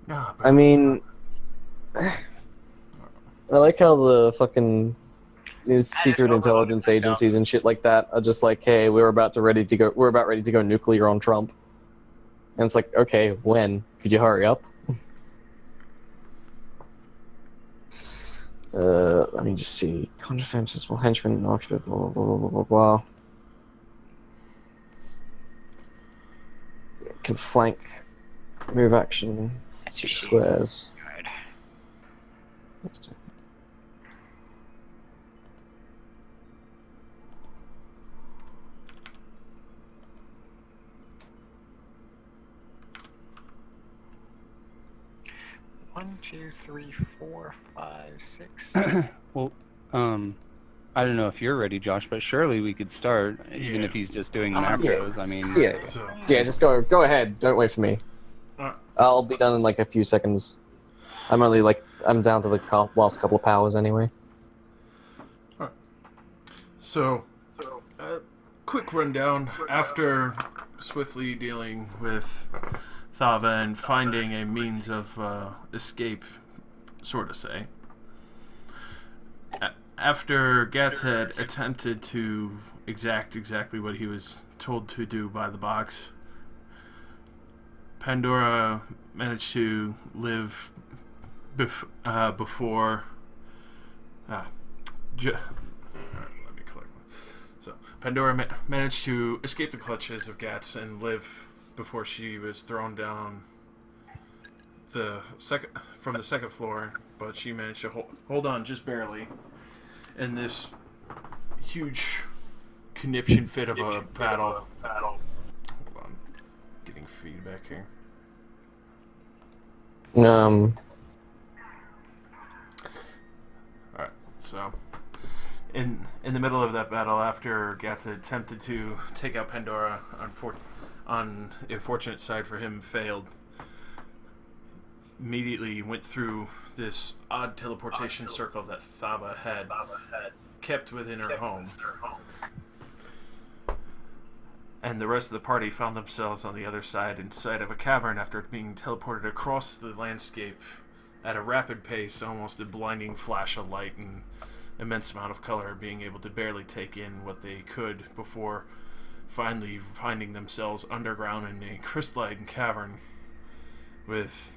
Nah, I bro. mean, I like how the fucking these I just secret overloaded intelligence myself. agencies and shit like that are just like, hey, we're about ready to go nuclear on Trump. And it's like, okay, when? Could you hurry up? Let me just see. Contradefenses, well, henchmen, blah, blah, blah, blah, blah, blah, blah. Can flank, move action, 6 squares. Good. 1, 2, 3, 4, 5, 6. Well, I don't know if you're ready, Josh, but surely we could start, even Yeah. if he's just doing I'm gonna- macros. I mean, Yeah, So, yeah, just go ahead. Don't wait for me. uh, I'll be done in like a few seconds. I'm down to the last couple of powers anyway. so, quick rundown. After swiftly dealing with Thava and finding a means of escape, sort of say. After Gats had attempted to exact exactly what he was told to do by the box, Pandora managed to live before. Let me collect. So Pandora managed to escape the clutches of Gats and live before she was thrown down from the second floor, but she managed to hold on just barely. And this huge conniption fit of a battle. Hold on, getting feedback here. Um, All right, so in the middle of that battle, after Gats attempted to take out Pandora, on the unfortunate side for him, failed. Immediately went through this odd teleportation circle that Thaba had kept within her home. And the rest of the party found themselves on the other side inside of a cavern after being teleported across the landscape at a rapid pace, almost a blinding flash of light and immense amount of color, being able to barely take in what they could before finally finding themselves underground in a crystalline cavern with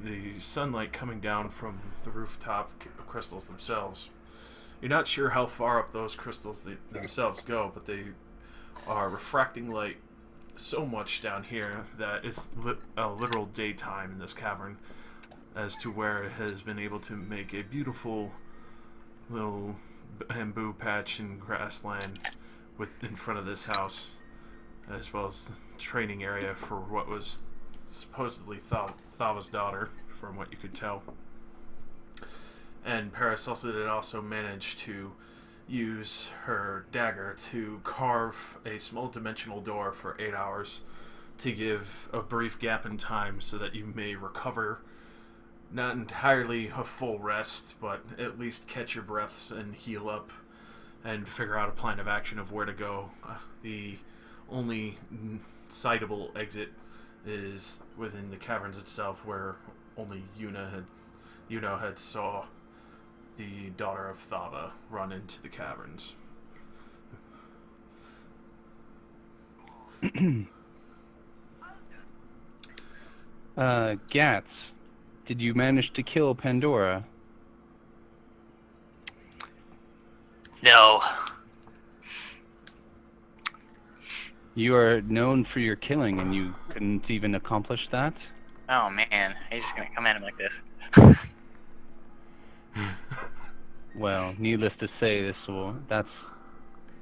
the sunlight coming down from the rooftop crystals themselves. You're not sure how far up those crystals themselves go, but they are refracting light so much down here that it's a literal daytime in this cavern, as to where it has been able to make a beautiful little bamboo patch and grassland in front of this house, as well as the training area for what was supposedly Thava's daughter, from what you could tell. And Paracelsus had also managed to use her dagger to carve a small dimensional door for 8 hours to give a brief gap in time so that you may recover, not entirely a full rest, but at least catch your breaths and heal up and figure out a plan of action of where to go. The only citable exit is within the caverns itself, where only Yuno had saw the daughter of Thava run into the caverns. Gats, did you manage to kill Pandora? No. You are known for your killing, and you couldn't even accomplish that? Oh man, he's just gonna come at him like this. Well, needless to say,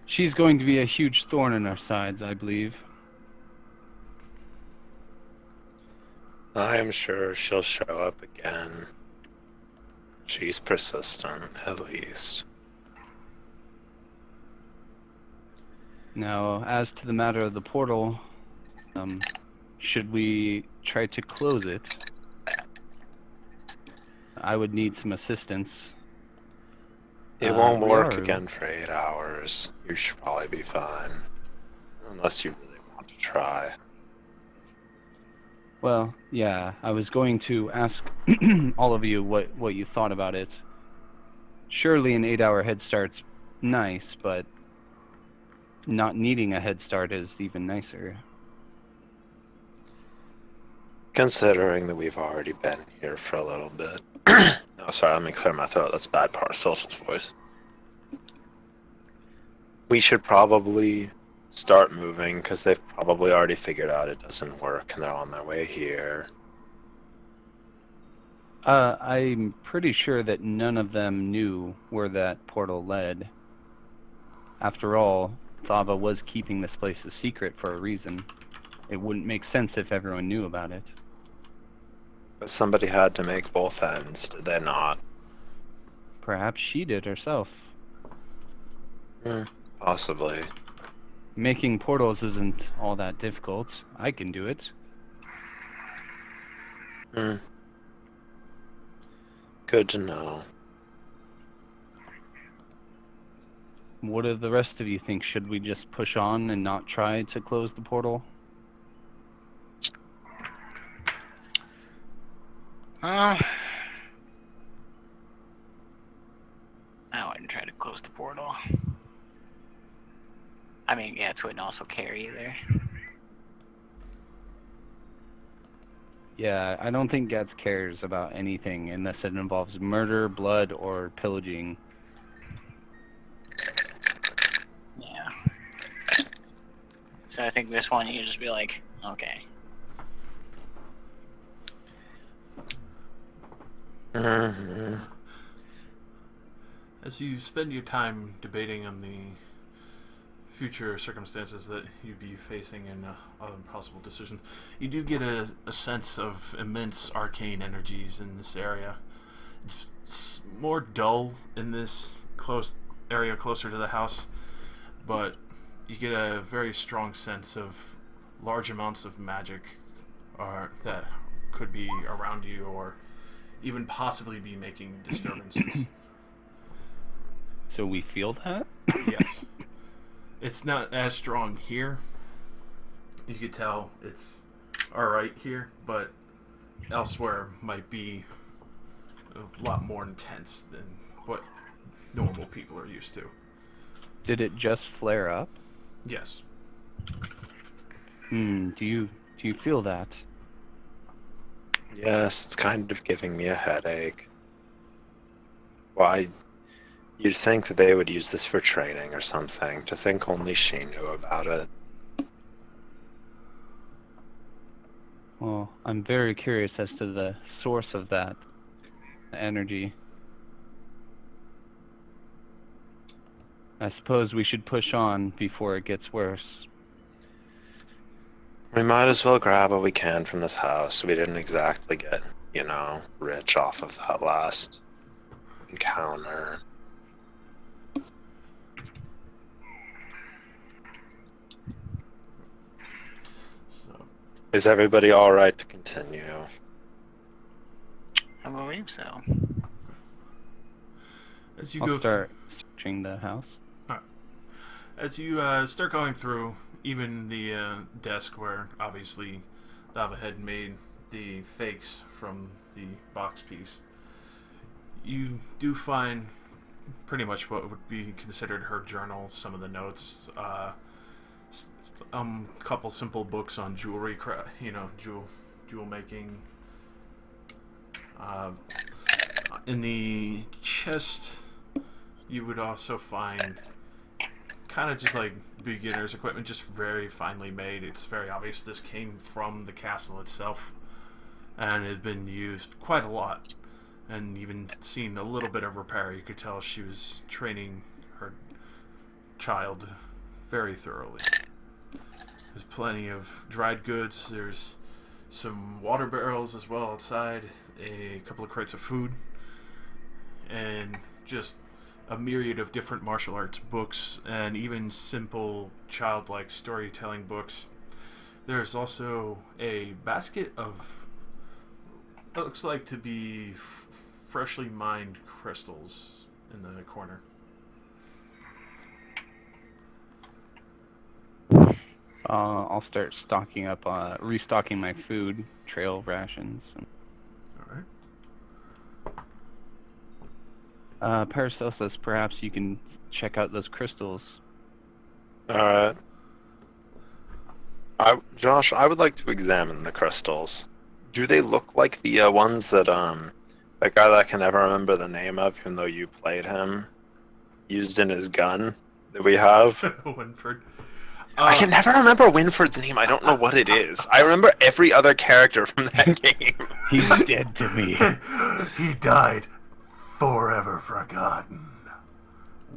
she's going to be a huge thorn in our sides, I believe. I am sure she'll show up again. She's persistent, at least. Now, as to the matter of the portal, should we try to close it? I would need some assistance. It won't we work are- again for 8 hours. You should probably be fine. Unless you really want to try. Well, yeah, I was going to ask all of you what you thought about it. Surely an 8-hour head start's nice, but not needing a head start is even nicer. Considering that we've already been here for a little bit. Oh, sorry, let me clear my throat. That's bad Paracelsus voice. We should probably start moving because they've probably already figured out it doesn't work and they're on their way here. I'm pretty sure that none of them knew where that portal led. After all, Thava was keeping this place a secret for a reason. It wouldn't make sense if everyone knew about it. But somebody had to make both ends, did they not? Perhaps she did herself. Possibly. Making portals isn't all that difficult. I can do it. Good to know. What do the rest of you think? Should we just push on and not try to close the portal? I wouldn't try to close the portal. I mean, Gats wouldn't also care either. Yeah, I don't think Gats cares about anything unless it involves murder, blood, or pillaging. Yeah. So I think this one you just be like, okay. As you spend your time debating on the future circumstances that you'd be facing and other possible decisions, you do get a sense of immense arcane energies in this area. It's more dull in this close area closer to the house, but you get a very strong sense of large amounts of magic that could be around you or even possibly be making disturbances. So we feel that? Yes. It's not as strong here. You could tell it's alright here, but elsewhere might be a lot more intense than what normal people are used to. Did it just flare up? Yes. Do you feel that? Yes, it's kind of giving me a headache. Why? You'd think that they would use this for training or something. To think only she knew about it. Well, I'm very curious as to the source of that energy. I suppose we should push on before it gets worse. We might as well grab what we can from this house. We didn't exactly get, rich off of that last encounter. So, Is everybody alright to continue? I believe so. as you I'll go start searching the house. As you start going through even the desk where obviously Thava had made the fakes from the box piece, you do find pretty much what would be considered her journal, some of the notes, couple simple books on jewelry, jewel making. In the chest, you would also find kind of just like beginner's equipment, just very finely made. It's very obvious this came from the castle itself and had been used quite a lot, and even seen a little bit of repair. You could tell she was training her child very thoroughly. There's plenty of dried goods. There's some water barrels as well outside, a couple of crates of food, and just a myriad of different martial arts books and even simple childlike storytelling books. There's also a basket of what looks like to be freshly mined crystals in the corner. I'll start stocking up, restocking my food, trail rations. All right. Paracelsus, perhaps you can check out those crystals. Alright. Josh, I would like to examine the crystals. Do they look like the ones that that guy that I can never remember the name of, even though you played him, used in his gun that we have? Winford. I can never remember Winford's name. I don't know what it is. I remember every other character from that game. He's dead to me. He died, forever forgotten.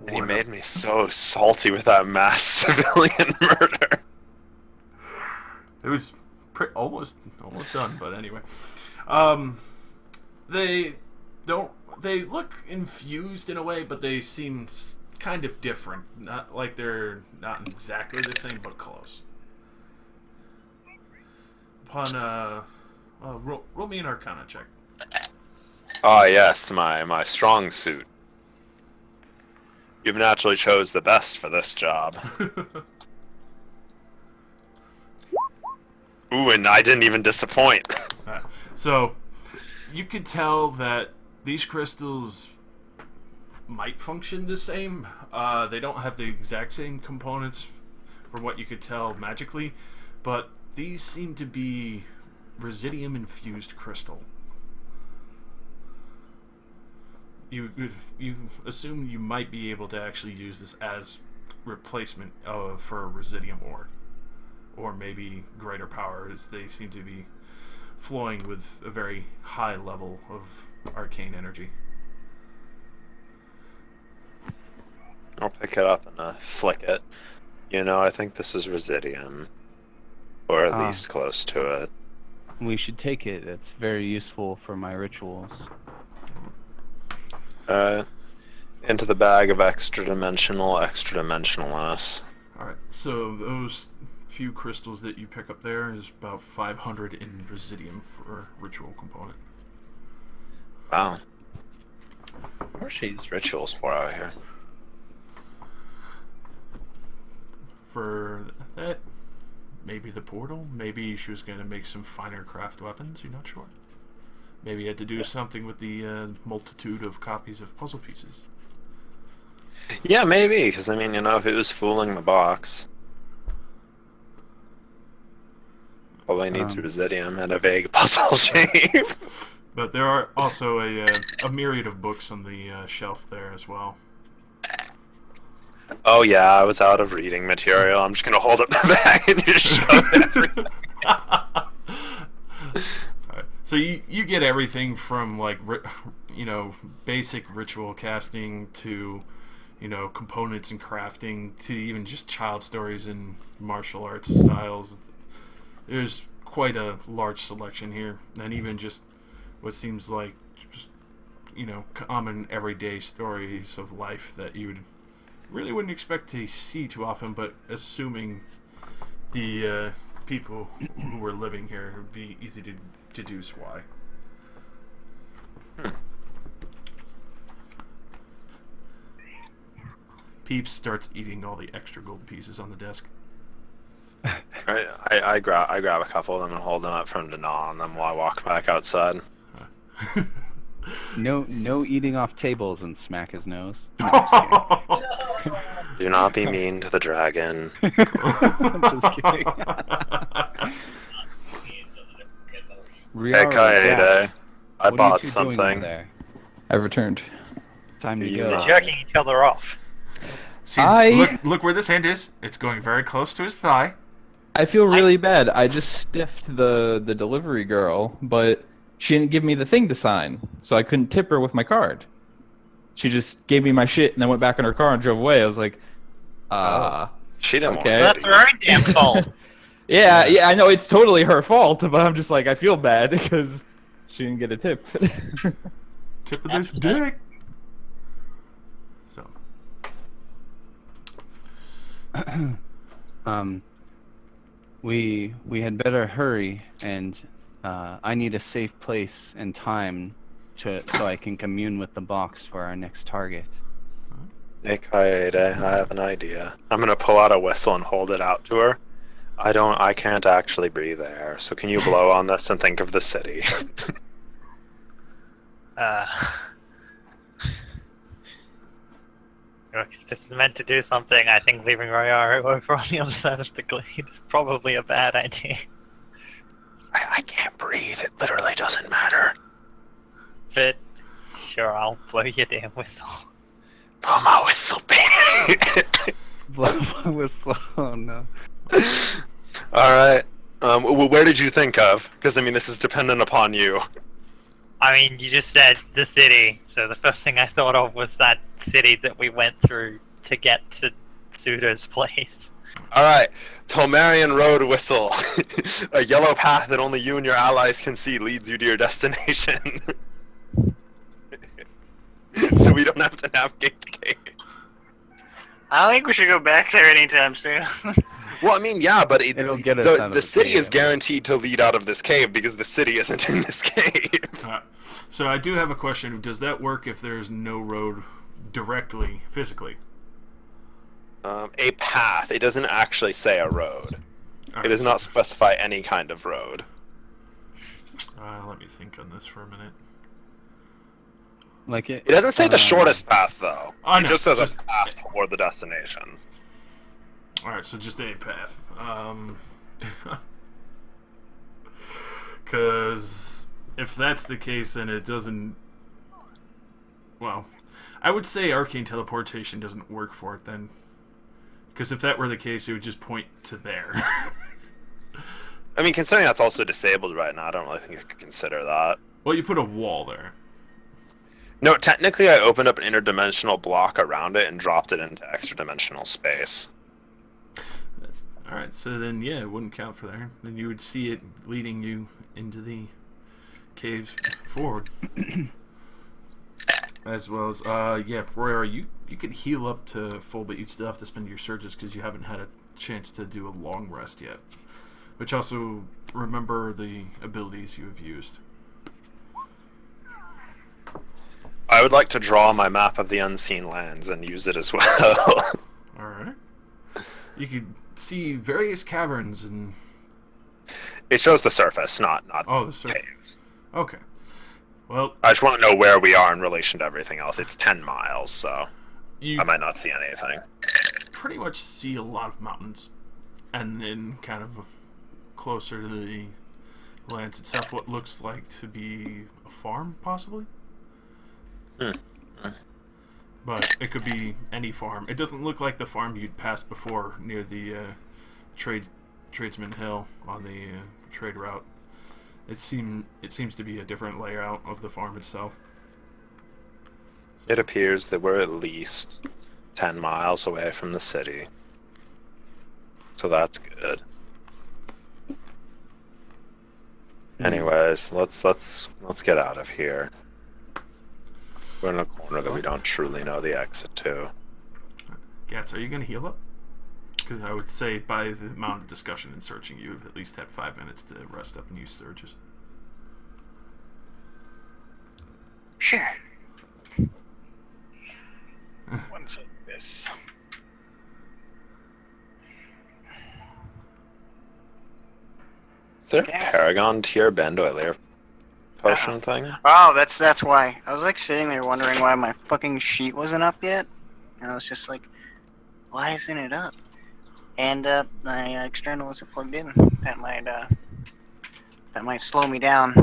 And he made me so salty with that mass civilian murder. It was almost done, but anyway. They look infused in a way, but they seem kind of different. Not like they're not exactly the same, but close. Upon roll me an Arcana check. Ah, yes, my strong suit. You've naturally chose the best for this job. Ooh, and I didn't even disappoint. So, you could tell that these crystals might function the same. They don't have the exact same components from what you could tell magically, but these seem to be Residium-infused crystal. You assume you might be able to actually use this as replacement for Residium ore. Or maybe greater power, as they seem to be flowing with a very high level of arcane energy. I'll pick it up and flick it. You know, I think this is Residium. Or at least close to it. We should take it. It's very useful for my rituals. Into the bag of extra-dimensionalness. Alright, so those few crystals that you pick up there is about 500 in Residium for ritual component. Wow. What should I use rituals for out here? For that, maybe the portal, maybe she was going to make some finer craft weapons, you're not sure. Maybe you had to do something with the multitude of copies of puzzle pieces. Yeah, maybe, because I mean, you know, if it was fooling the box. All I need is Residium and a vague puzzle shape. But there are also a myriad of books on the shelf there as well. Oh yeah, I was out of reading material. I'm just gonna hold up the bag and just shove everything. Alright, so you get everything from like basic ritual casting to components and crafting to even just child stories and martial arts styles. There's quite a large selection here, and even just what seems like just, common everyday stories of life that you really wouldn't expect to see too often, but assuming the people who were living here, it would be easy to deduce why. Peeps starts eating all the extra gold pieces on the desk. I grab a couple of them and hold them up for him to gnaw on them while I walk back outside. No eating off tables and smack his nose. No, I'm just kidding. Do not be mean to the dragon. Just kidding. Hey, Kaede. Rats, I what are you bought two doing over something. there? I've returned. Time to You go. know. Jerking each other off. See, look where this hand is. It's going very close to his thigh. I feel really bad. I just stiffed the delivery girl, but she didn't give me the thing to sign, so I couldn't tip her with my card. She just gave me my shit and then went back in her car and drove away. I was like, She didn't Okay. want That's to. her own damn fault. yeah, I know it's totally her fault, but I'm just like, I feel bad because she didn't get a tip. Tip of this dick. So, We had better hurry, and I need a safe place and time so I can commune with the box for our next target. Hey, Kaede, I have an idea. I'm gonna pull out a whistle and hold it out to her. I can't actually breathe air, so can you blow on this and think of the city? Look, if this is meant to do something, I think leaving Royaro over on the other side of the glade is probably a bad idea. I can't breathe, it literally doesn't matter. But, sure, I'll blow your damn whistle. Blow my whistle, baby! Blow my whistle. Oh no. Alright. Where did you think of? Because, I mean, this is dependent upon you. I mean, you just said the city, so the first thing I thought of was that city that we went through to get to Sudo's place. Alright. Tolmarian Road whistle. A yellow path that only you and your allies can see leads you to your destination. So we don't have to navigate the cave. I don't think we should go back there anytime soon. Well, I mean, yeah, but It'll get us out of the the city cave. is guaranteed to lead out of this cave because the city isn't in this cave. So I do have a question. Does that work if there's no road directly, physically? A path. It doesn't actually say a road. All It right, does so- not specify any kind of road. Let me think on this for a minute. Like It doesn't say the shortest path, though. I It know, just says just- a path toward the destination. Alright, so just a path. Because if that's the case, then it doesn't... Well, I would say arcane teleportation doesn't work for it then. Because if that were the case, it would just point to there. I mean, considering that's also disabled right now, I don't really think I could consider that. Well, you put a wall there. No, technically I opened up an interdimensional block around it and dropped it into extra-dimensional space. Alright, so then, yeah, it wouldn't count for there. Then you would see it leading you into the cave forward. As well as, yeah, Roy, you could heal up to full, but you'd still have to spend your surges because you haven't had a chance to do a long rest yet. Which also, remember the abilities you have used. I would like to draw my map of the unseen lands and use it as well. Alright. You could see various caverns and... It shows the surface, not Oh, the surface. caves. Okay. Well, I just want to know where we are in relation to everything else. It's 10 miles, so you I might not see anything. pretty much see a lot of mountains. And then kind of closer to the lands itself, what looks like to be a farm, possibly? But it could be any farm. It doesn't look like the farm you'd passed before near the Tradesman Hill on the trade route. It seems to be a different layout of the farm itself. It appears that we're at least 10 miles away from the city. So that's good. Anyways, let's get out of here. We're in a corner that we don't truly know the exit to. Gats, are you going to heal up? Because I would say by the amount of discussion and searching, you have at least had 5 minutes to rest up and use surges. Sure. One sec, this. Is there a Yes. Paragon tier Bandolier potion thing? Oh, that's why. I was like sitting there wondering why my fucking sheet wasn't up yet, and I was just like, why isn't it up? And my external isn't plugged in. That might slow me down. You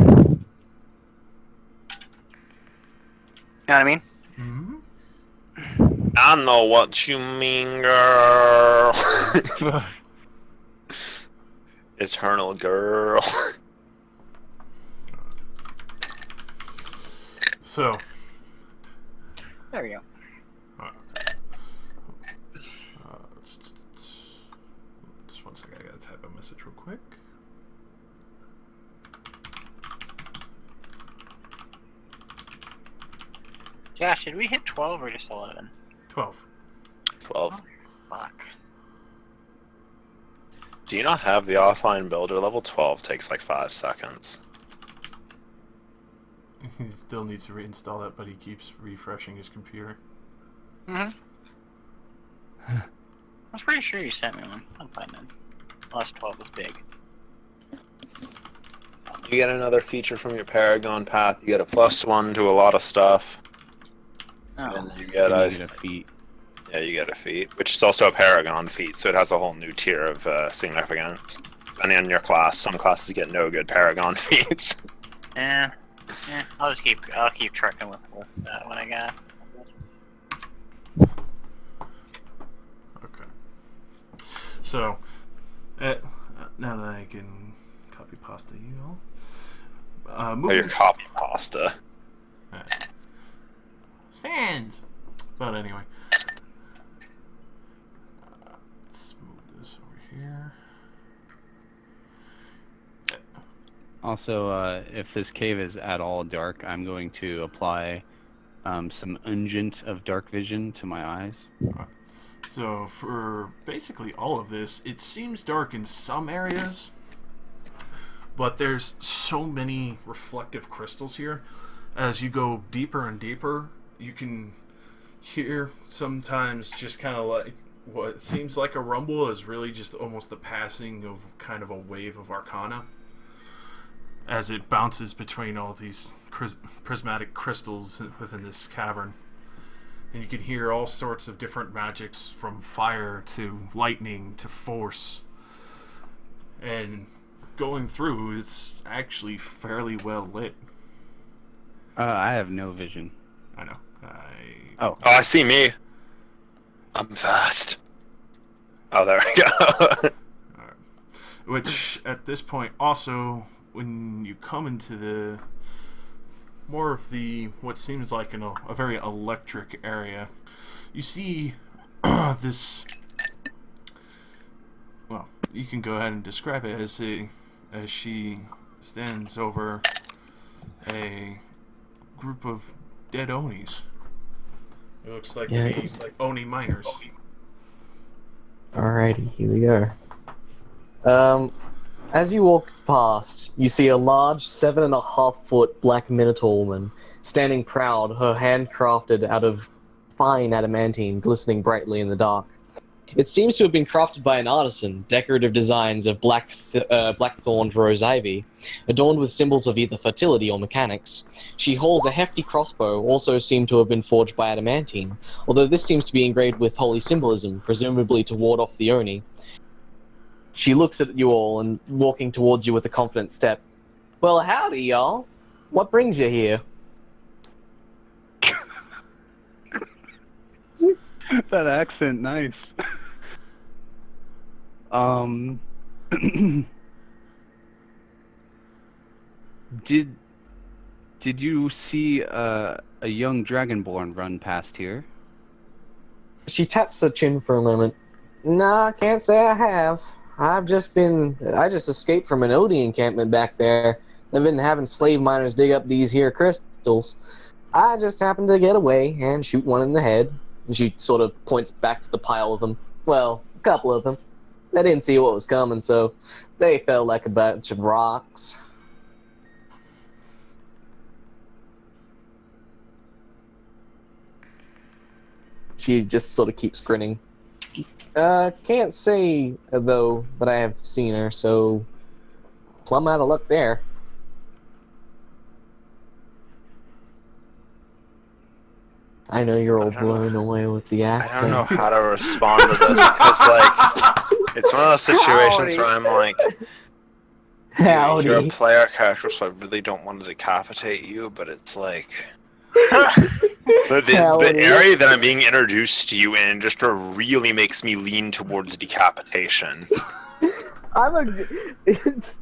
know what I mean? Mm-hmm. I know what you mean, girl. Eternal girl. So, There we go. just one second, I gotta type a message real quick. Josh, did we hit 12 or just 11? 12. 12. Fuck. Do you not have the offline builder? Level 12 takes like 5 seconds. He still needs to reinstall that, but he keeps refreshing his computer. Mm-hmm. I was pretty sure you sent me one. I'm fine then. Plus 12 is big. You get another feature from your Paragon path. You get a +1 to a lot of stuff. Oh. And you get And you get a feat. yeah, you get a feat, which is also a Paragon feat, so it has a whole new tier of significance. Depending on your class, some classes get no good Paragon feats. I'll keep trucking with what I got. Okay. So, now that I can copy pasta you all. Or Moving your copy pasta. Alright. Stands! But anyway. Let's move this over here. Also, if this cave is at all dark, I'm going to apply some Unguent of Dark Vision to my eyes. So for basically all of this, it seems dark in some areas, but there's so many reflective crystals here. As you go deeper and deeper, you can hear sometimes just kind of like what seems like a rumble is really just almost the passing of kind of a wave of arcana as it bounces between all these prismatic crystals within this cavern. And you can hear all sorts of different magics, from fire to lightning to force. And going through, it's actually fairly well lit. I have no vision. I know. Oh. Oh, I see me. I'm fast. Oh, there we go. Which, at this point, also, when you come into the more of the what seems like a very electric area, you see this. Well, you can go ahead and describe it as she stands over a group of dead Onis. It looks like Yeah. to be like Oni miners. Alrighty, here we go. As you walk past, you see a large 7.5-foot black minotaur woman standing proud, her hand crafted out of fine adamantine glistening brightly in the dark. It seems to have been crafted by an artisan, decorative designs of black-thorned rose ivy, adorned with symbols of either fertility or mechanics. She holds a hefty crossbow, also seemed to have been forged by adamantine, although this seems to be engraved with holy symbolism, presumably to ward off the Oni. She looks at you all and walking towards you with a confident step. Well, howdy, y'all. What brings you here? That accent, nice. Did you see a young dragonborn run past here? She taps her chin for a moment. Nah, can't say I have. I just escaped from an Oni encampment back there. They've been having slave miners dig up these here crystals. I just happened to get away and shoot one in the head. And she sort of points back to the pile of them. Well, a couple of them. They didn't see what was coming, so they fell like a bunch of rocks. She just sort of keeps grinning. Can't say, though, that I have seen her, so plumb out of luck there. I know you're all blown away with the I accent. don't know how to respond to this, because, like, it's one of those situations where I'm like, Howdy. you're a player character, so I really don't want to decapitate you, but it's like... The Howdy. area that I'm being introduced to you in just really makes me lean towards decapitation. I'm a... It's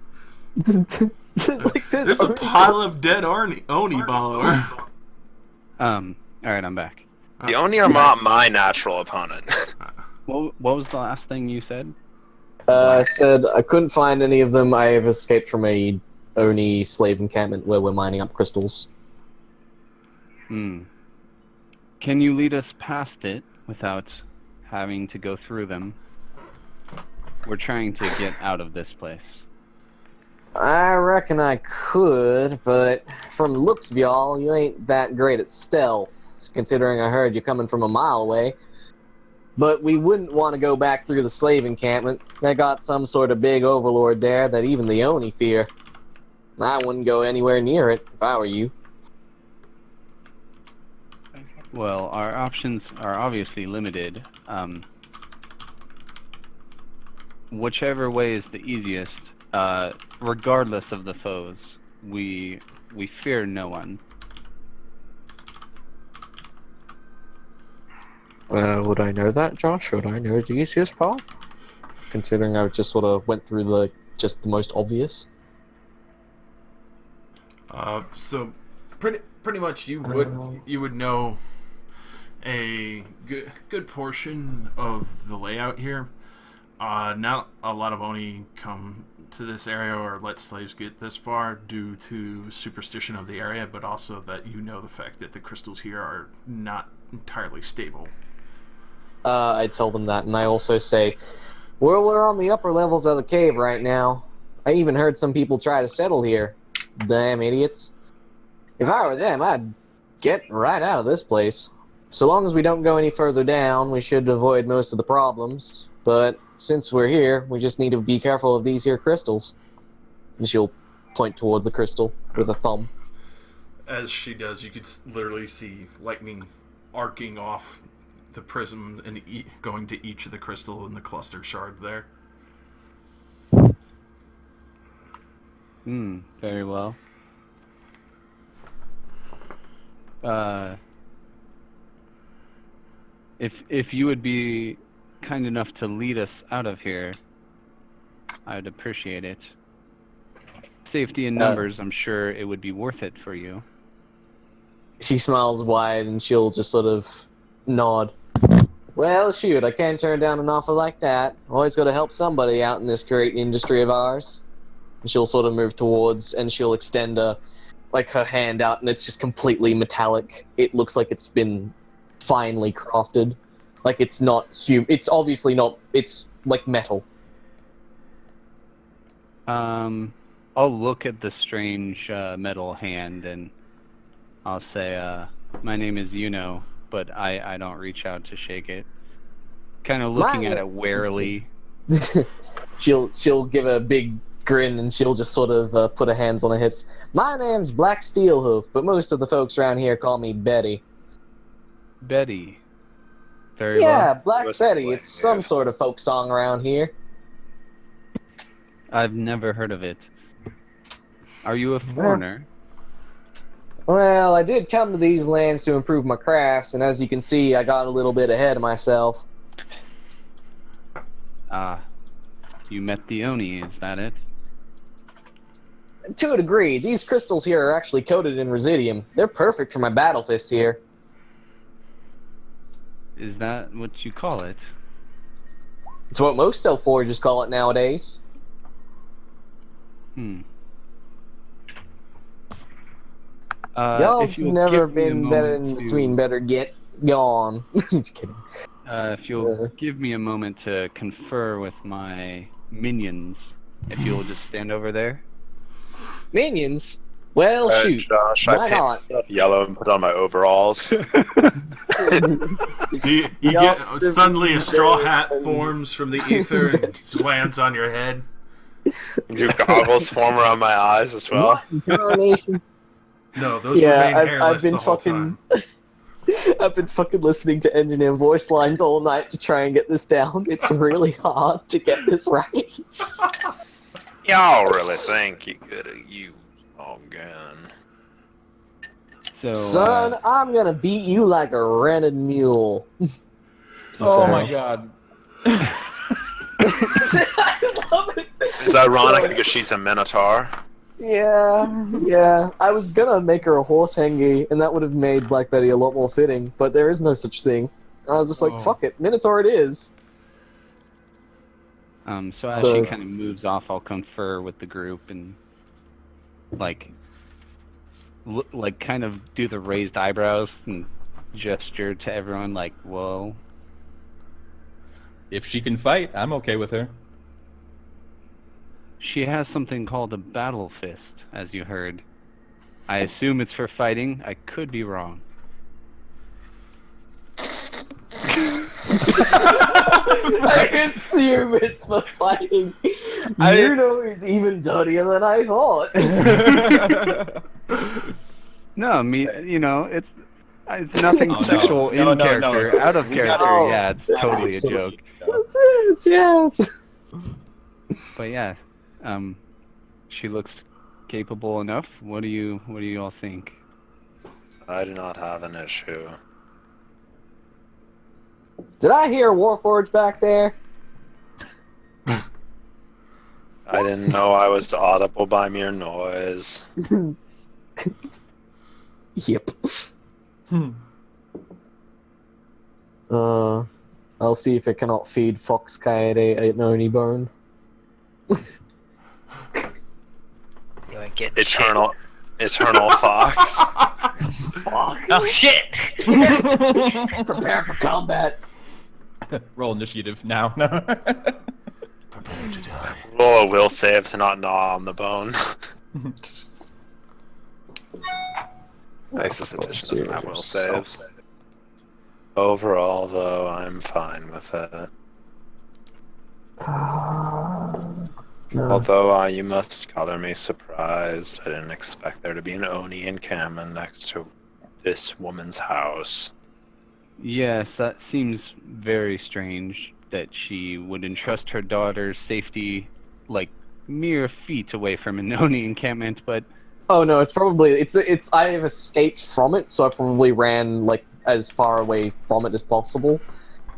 like this. There's a pile of dead Oni below. Alright, I'm back. The Oni are not my natural opponent. What was the last thing you said? I said I couldn't find any of them. I have escaped from a Oni slave encampment where we're mining up crystals. Can you lead us past it without having to go through them? We're trying to get out of this place. I reckon I could, but from the looks of y'all, you ain't that great at stealth, considering I heard you coming from a mile away. But we wouldn't want to go back through the slave encampment. They got some sort of big overlord there that even the Oni fear. I wouldn't go anywhere near it if I were you. Well, our options are obviously limited. Whichever way is the easiest, regardless of the foes, we fear no one. Would I know that, Josh? Would I know the easiest path? Considering I just sort of went through the most obvious. So pretty much you would know a good portion of the layout here. Not a lot of Oni come to this area or let slaves get this far due to superstition of the area, but also that you know the fact that the crystals here are not entirely stable. I tell them that, and I also say, well, we're on the upper levels of the cave right now. I even heard some people try to settle here. Damn idiots. If I were them, I'd get right out of this place. So long as we don't go any further down, we should avoid most of the problems. But since we're here, we just need to be careful of these here crystals. And she'll point toward the crystal with a thumb. As she does, you could literally see lightning arcing off the prism and going to each of the crystal in the cluster shard there. Very well. If you would be kind enough to lead us out of here, I would appreciate it. Safety in numbers, I'm sure it would be worth it for you. She smiles wide and she'll just sort of nod. Well, shoot, I can't turn down an offer like that. Always got to help somebody out in this great industry of ours. And she'll sort of move towards, and she'll extend her hand out, and it's just completely metallic. It looks like it's been finely crafted. Like it's not it's obviously not. It's like metal. I'll look at the strange metal hand, and I'll say, my name is Yuno, but I don't reach out to shake it. Kind of looking at it warily. She'll give a big grin, and she'll just sort of put her hands on her hips. My name's Black Steelhoof, but most of the folks around here call me Betty. Betty. Very well. Yeah, Black What's Betty. the It's slang, some sort of folk song around here. I've never heard of it. Are you a foreigner? Well, I did come to these lands to improve my crafts, and as you can see, I got a little bit ahead of myself. You met the Oni, is that it? To a degree, these crystals here are actually coated in residium. They're perfect for my battle fist here. Is that what you call it? It's what most self-forgers call it nowadays. Y'all's if you'll never give me a been better moment in to- between. Better get gone. Just kidding. If you'll give me a moment to confer with my minions, if you'll just stand over there. Minions? Well, shoot. Josh, Why I paint not? myself yellow and put on my overalls. You get suddenly a straw hat forms from the ether and lands on your head. Do goggles form around my eyes as well? Coronation. No, those Yeah, remain hairless I've been the whole fucking. time. I've been fucking listening to engineer voice lines all night to try and get this down. It's really hard to get this right. Y'all really think you could have used a gun? So, Son, I'm gonna beat you like a rented mule. Oh my god. I love it. It's ironic because she's a minotaur. Yeah. I was gonna make her a horse hengi, and that would have made Black Betty a lot more fitting, but there is no such thing. I was just like, fuck it, Minotaur it is. So as So- she kind of moves off, I'll confer with the group and kind of do the raised eyebrows and gesture to everyone like, whoa. If she can fight, I'm okay with her. She has something called a battle fist, as you heard. I assume it's for fighting. I could be wrong. I assume it's for fighting. You know he's even dirtier than I thought. No, I mean, it's nothing Oh, no. sexual in No, no, character. no. Out of We character, gotta- yeah, it's totally a Absolutely. joke. Yes. But yeah, she looks capable enough. What do you all think? I do not have an issue. Did I hear Warforged back there? I didn't know I was audible by mere noise. Yep. I'll see if it cannot feed Fox Kaede an Oni bone. You ain't getting Eternal Fox. Fox. Oh shit! Prepare for combat. Roll initiative now. Prepare to die. Roll a will save to not gnaw on the bone. Nicest edition doesn't have will saves. Overall, though, I'm fine with it. No. Although you must color me surprised. I didn't expect there to be an Oni encampment next to this woman's house. Yes, that seems very strange that she would entrust her daughter's safety like mere feet away from a Noni encampment, but Oh no, it's probably it's I have escaped from it, so I probably ran like as far away from it as possible.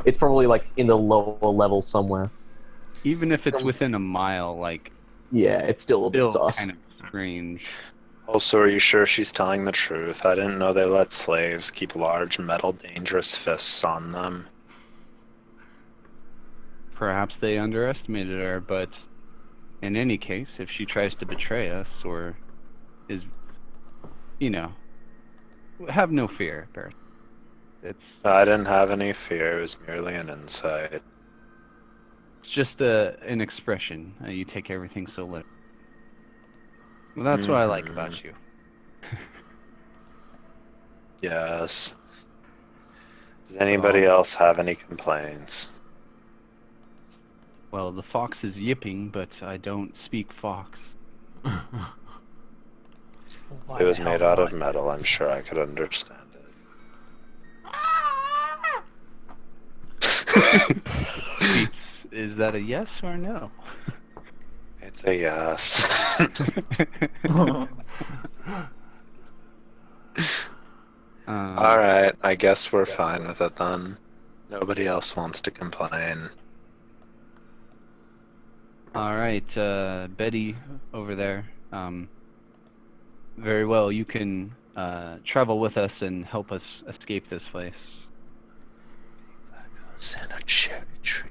It's probably like in the lower level somewhere. even if it's within a mile, like, Yeah, it's still a bit still sus. kind of strange. Also, are you sure she's telling the truth? I didn't know they let slaves keep large metal dangerous fists on them. Perhaps they underestimated her, but in any case, if she tries to betray us or is, have no fear, Barrett. It's I didn't have any fear, it was merely an insight. just an expression. You take everything so literally. Well, that's what I like about you. Yes. Does anybody else have any complaints? Well, the fox is yipping, but I don't speak fox. It was made out of metal, I'm sure I could understand it. Is that a yes or no? It's a yes. Alright, I guess we're fine with it then. Nobody else wants to complain. All right, Betty over there. Very well, you can travel with us and help us escape this place. In a cherry tree.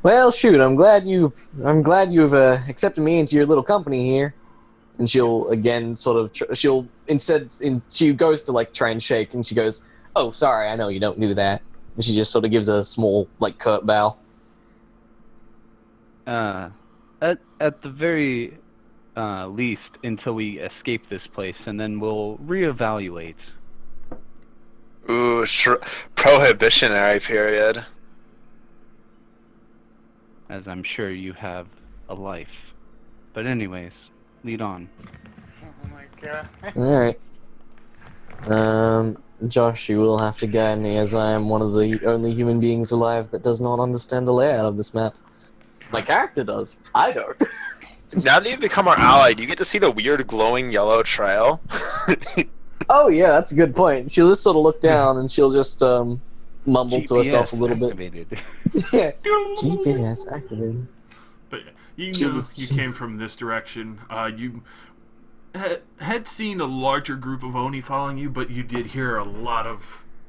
Well, shoot, I'm glad you've accepted me into your little company here. And she'll again sort of she goes to like try and shake, and she goes, "Oh, sorry, I know you don't do that." And she just sort of gives a small like curt bow. At the very least, until we escape this place, and then we'll reevaluate. Ooh, prohibitionary period. As I'm sure you have a life. But anyways, lead on. Oh my god. All right. Josh, you will have to guide me, as I am one of the only human beings alive that does not understand the layout of this map. My character does. I don't. Now that you've become our ally, do you get to see the weird glowing yellow trail? Oh yeah, that's a good point. She'll just sort of look down and she'll just mumble to herself a little activated. bit. Yeah. GPS activated. But yeah, you She know was- you came from this direction. You had seen a larger group of Oni following you, but you did hear a lot of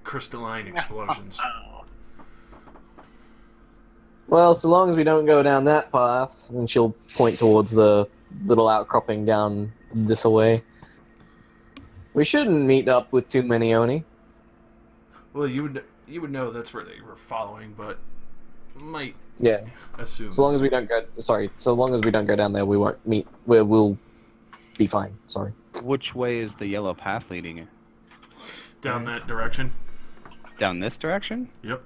crystalline explosions. Well, so long as we don't go down that path, and she'll point towards the little outcropping down this way. We shouldn't meet up with too many Oni. Well, you would know that's where they were following, but might Yeah. assume. So long as we don't go. Sorry. So long as we don't go down there, we won't meet. We'll be fine. Sorry. Which way is the yellow path leading you? Down that direction. Down this direction? Yep.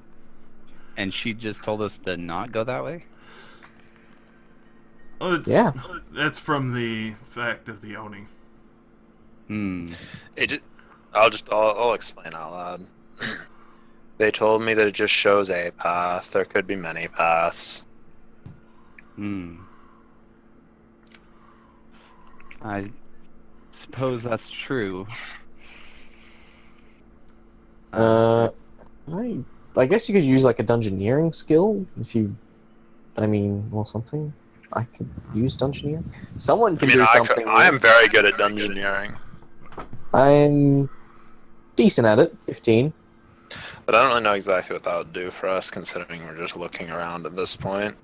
And she just told us to not go that way? Oh, it's, Yeah. That's from the fact of the Oni. Hmm. I'll explain out loud. They told me that it just shows a path. There could be many paths. Hmm. I suppose that's true. I guess you could use like a dungeoneering skill if you. I mean, or something. I could use dungeoneering. Someone can do something. I am very good at dungeoneering, I'm decent at it. 15. but I don't really know exactly what that would do for us, considering we're just looking around at this point.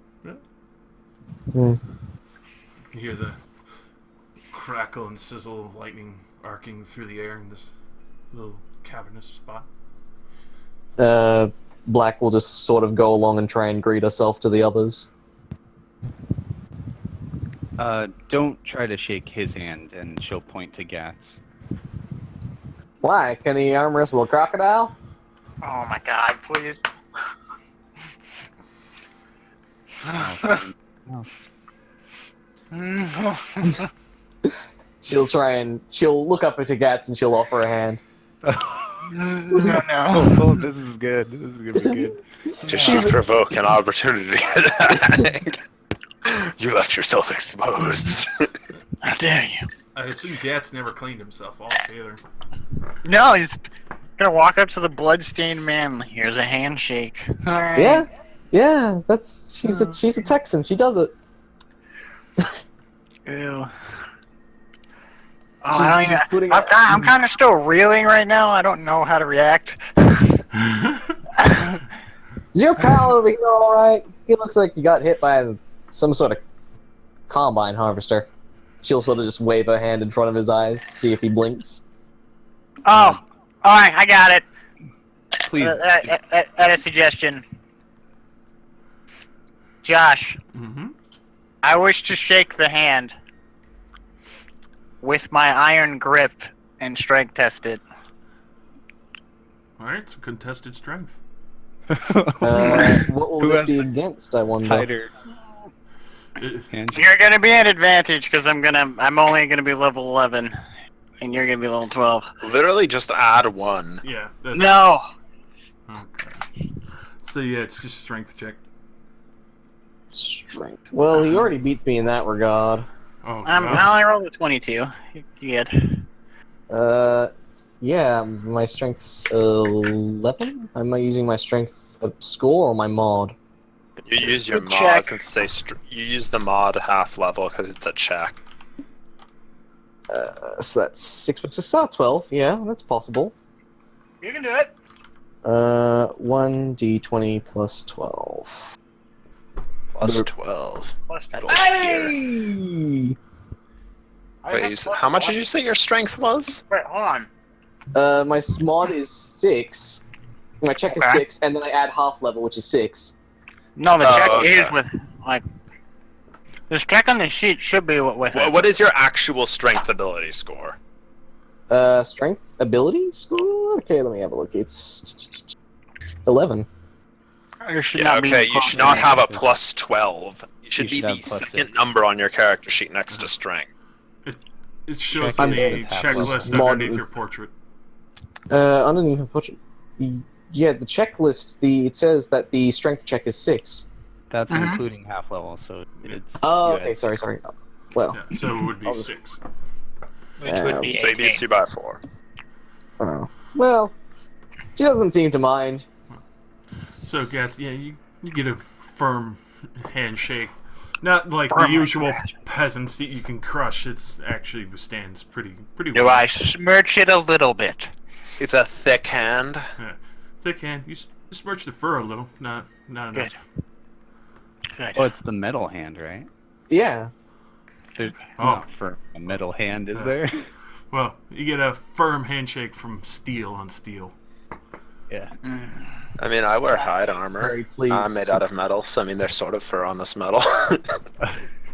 You hear the crackle and sizzle of lightning arcing through the air in this little cavernous spot. Black will just sort of go along and try and greet herself to the others. Don't try to shake his hand, and she'll point to Gats. Why? Can he arm wrestle a crocodile? Oh my god, please. Else. She'll look up at Gats and she'll offer a hand. No. Oh, this is good. This is gonna be good. Does she provoke an opportunity attack? You left yourself exposed. How dare you? I assume Gats never cleaned himself off either. No, he's gonna walk up to the bloodstained man. Here's a handshake. Alright. Yeah. She's a Texan. She does it. Ew. She's putting I'm kind of still reeling right now. I don't know how to react. Is your pal over here all right? He looks like he got hit by some sort of combine harvester. She'll sort of just wave her hand in front of his eyes, see if he blinks. Oh, alright, I got it. Please. That a suggestion. Josh, Mm-hmm. I wish to shake the hand with my iron grip and strength test it. Alright, some contested strength. What will Who this has be the against, I wonder? Tighter It- handshake. You're gonna be at advantage because I'm only gonna be level 11, and you're gonna be level 12. Literally just add 1. yeah. That's, No. Okay. So yeah, it's just strength check. Strength. Well, he already beats me in that regard. Oh, I gosh. only rolled a 22. You good? Yeah, my strength's 11? Am I using my strength score or my mod? You use your Good mod check. since they you use the mod half level because it's a check. So that's 6 plus 6, 12. Yeah, that's possible. You can do it. 1d20 plus 12. Plus 12. Plus That'll 12. appear. Hey! Wait, how much did you say your strength was? Wait, hold on. My mod is 6. My check is Okay. 6, and then I add half level, which is 6. No, the Oh, check okay. is with, like... This check on the sheet should be with it. What is your actual strength ability score? Strength ability score? Okay, let me have a look. It's 11. You should Yeah, not be okay, you close should to not me. have a plus 12. It should You be should the have plus second 6. number on your character sheet next to strength. It shows Check in it the with half checklist level. underneath your portrait. Underneath my portrait. Yeah, the checklist, it says that the strength check is 6. That's Mhm. including half level, so it's. Oh, you okay, had- sorry. Well, Yeah, so it would be I'll just- 6. Which would be So he 18. beats you by 4. well, she doesn't seem to mind. So Gats, yeah, you get a firm handshake. Not like Firm the usual like that. peasants that you can crush. It's actually withstands pretty Do well. I smirch it a little bit? It's a thick hand. Yeah. Thick hand. You smirch the fur a little. Not enough. Good. Good. Oh, it's the metal hand, right? Yeah. There's Oh. not for a metal hand, is Yeah. there? Well, you get a firm handshake from steel on steel. Yeah. I mean, I wear hide armor. Very pleased. I'm made out of metal, so I mean, there's sort of fur on this metal.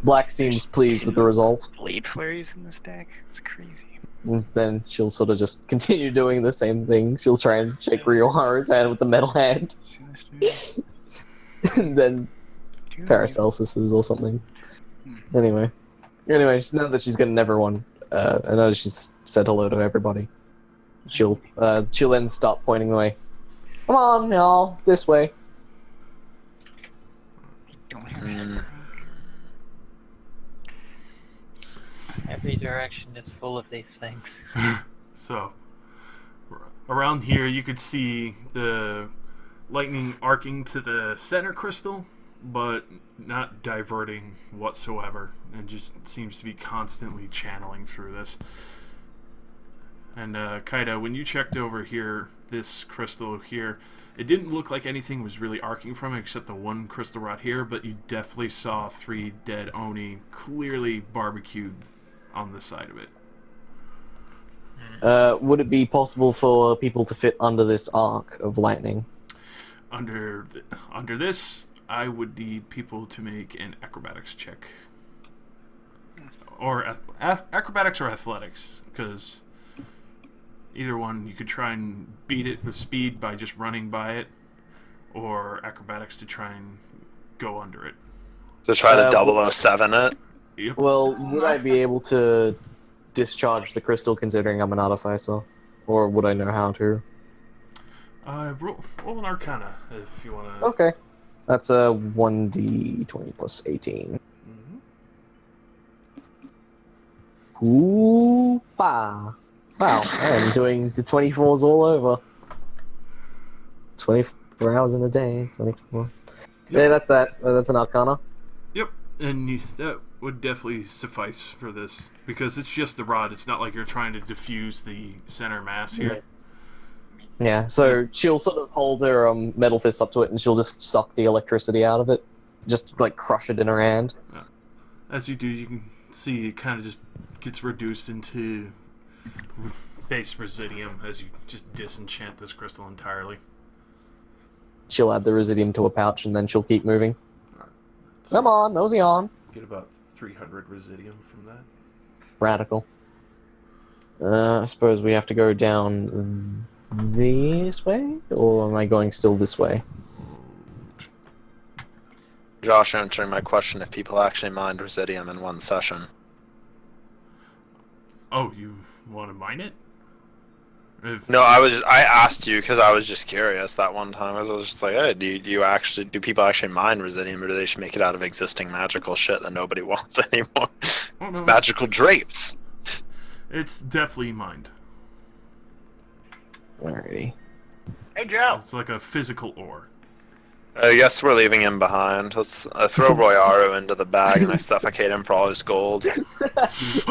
Black seems pleased with the result. Blade flurries in this deck? It's crazy. And then she'll sort of just continue doing the same thing. She'll try and shake Ryohara's hand with the metal hand. and then Paracelsus's or something. Anyway, now that she's getting everyone, I know she's said hello to everybody. She'll then start pointing the way. Come on, y'all, this way. Every direction is full of these things. So, around here you could see the lightning arcing to the center crystal, but not diverting whatsoever, and just seems to be constantly channeling through this. And Kaida, when you checked over here, this crystal here, it didn't look like anything was really arcing from it except the one crystal rod here, but you definitely saw 3 dead Oni clearly barbecued on the side of it. Would it be possible for people to fit under this arc of lightning? Under this, I would need people to make an acrobatics check. Or acrobatics or athletics, because either one, you could try and beat it with speed by just running by it, or acrobatics to try and go under it. To try to 007 it? Yep. Well, would I be able to discharge the crystal considering I'm an artificer? Or would I know how to? Roll an arcana if you want to. Okay. That's a 1d20 plus 18. Ooh, bah. Wow, I am doing the 24s all over. 24 hours in a day, 24. Yeah, that's that. That's an arcana. Yep, and that would definitely suffice for this, because it's just the rod. It's not like you're trying to diffuse the center mass here. Yeah, so she'll sort of hold her metal fist up to it, and she'll just suck the electricity out of it. Just, like, crush it in her hand. Yeah. As you do, you can see it kind of just gets reduced into base residium as you just disenchant this crystal entirely. She'll add the residium to a pouch, and then she'll keep moving. Right. Come on, nosy on. Get about 300 residium from that. Radical. I suppose we have to go down this way? Or am I going still this way? Josh answering my question if people actually mined Residium in one session. Oh, you want to mine it? No, I asked you because I was just curious that one time. I was just like, hey, do people actually mine Residium, or do they just make it out of existing magical shit that nobody wants anymore? Oh, no, Magical drapes. It's definitely mined. Alrighty. Hey, Joe. It's like a physical ore. I guess we're leaving him behind. Let's throw Royaru into the bag and I suffocate him for all his gold.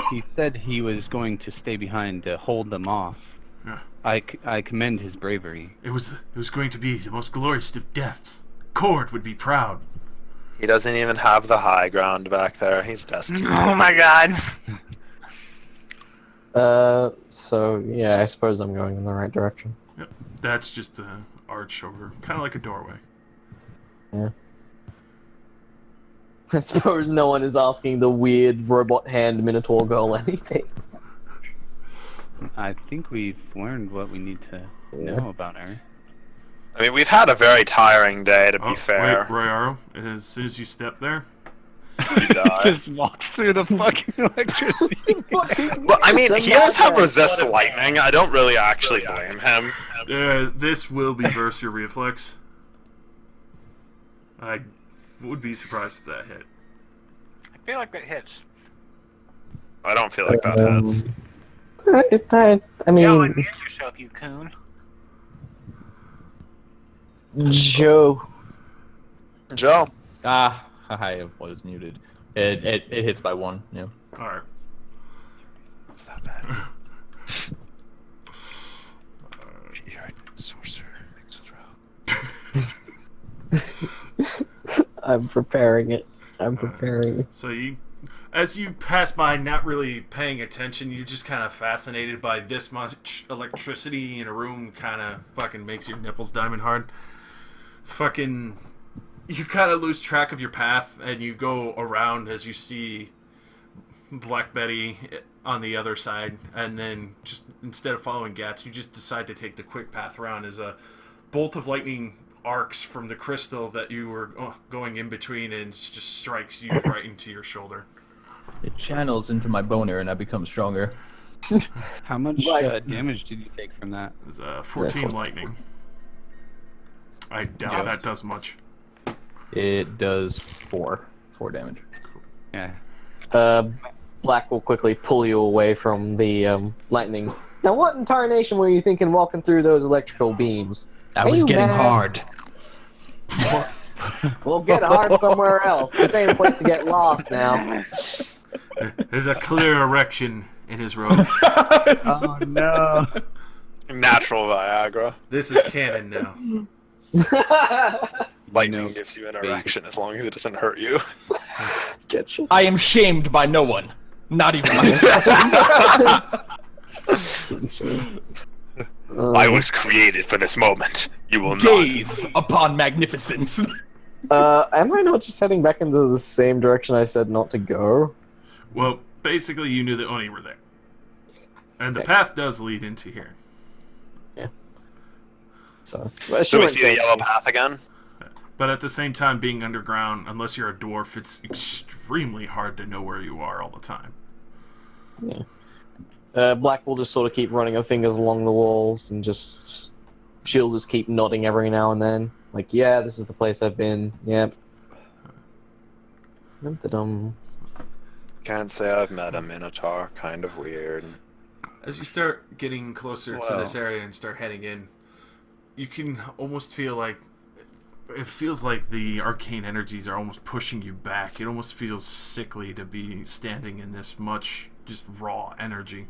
He said he was going to stay behind to hold them off. Yeah. I commend his bravery. It was going to be the most glorious of deaths. Cord would be proud. He doesn't even have the high ground back there. He's destitute. Oh my god. So, yeah, I suppose I'm going in the right direction. Yep. That's just the arch over, kind of like a doorway. Yeah. I suppose no one is asking the weird robot hand Minotaur girl anything. I think we've learned what we need to know about her. I mean, we've had a very tiring day, to be fair. Wait, Royaro, as soon as you step there, He died. Just walks through the fucking electricity. Well, I mean, he does have resist lightning. I don't really actually blame him. this will reverse your reflex. I would be surprised if that hit. I feel like that hits. I don't feel like that hits. I mean, Joe, unmute yourself, you coon. Joe. Joe? I was muted. It hits by 1, yeah. Alright. It's that bad. Sorcerer mixed with rogue. I'm preparing it. So as you pass by, not really paying attention, you're just kind of fascinated by this much electricity in a room. Kind of fucking makes your nipples diamond hard. Fucking, you kind of lose track of your path, and you go around as you see Black Betty on the other side, and then just instead of following Gats, you just decide to take the quick path around as a bolt of lightning arcs from the crystal that you were going in between and just strikes you right into your shoulder. It channels into my boner and I become stronger. How much Right. damage did you take from that? It was 14 Yeah. lightning. I doubt Yeah. that does much. It does 4 damage. Yeah. Black will quickly pull you away from the lightning. Now, what in tarnation were you thinking walking through those electrical beams? I Are was you getting mad? hard. We'll get hard somewhere else. This ain't a place to get lost now. There's a clear erection in his robe. Oh no. Natural Viagra. This is canon now. Lightning No. gives you an erection as long as it doesn't hurt you. Get you. I am shamed by no one. Not even myself. I was created for this moment. You will not. Gaze upon magnificence. Am I not just heading back into the same direction I said not to go? Well, basically, you knew that Oni were there. And the Okay. path does lead into here. So So we see the yellow path again? But at the same time, being underground, unless you're a dwarf, it's extremely hard to know where you are all the time. Black will just sort of keep running her fingers along the walls and she'll just keep nodding every now and then. Like, yeah, this is the place I've been. Yep. Dum-da-dum. Can't say I've met a Minotaur. Kind of weird. As you start getting closer to this area and start heading in, you can almost feel like it feels like the arcane energies are almost pushing you back. It almost feels sickly to be standing in this much just raw energy.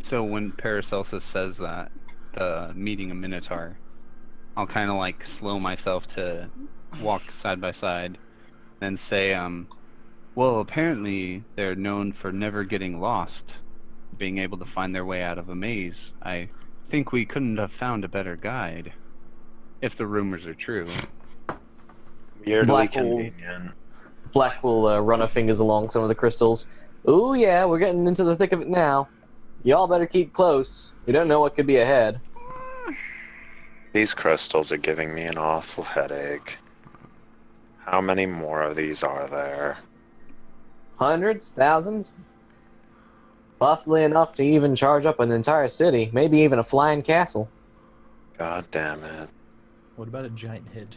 So when Paracelsus says that, meeting a Minotaur, I'll kind of like slow myself to walk side by side, and say, well, apparently they're known for never getting lost, being able to find their way out of a maze. I think we couldn't have found a better guide, if the rumors are true. Weirdly Black hole. convenient. Black will run her fingers along some of the crystals. Ooh, yeah, we're getting into the thick of it now. Y'all better keep close. You don't know what could be ahead. These crystals are giving me an awful headache. How many more of these are there? Hundreds, thousands, possibly enough to even charge up an entire city, maybe even a flying castle. God damn it. What about a giant head?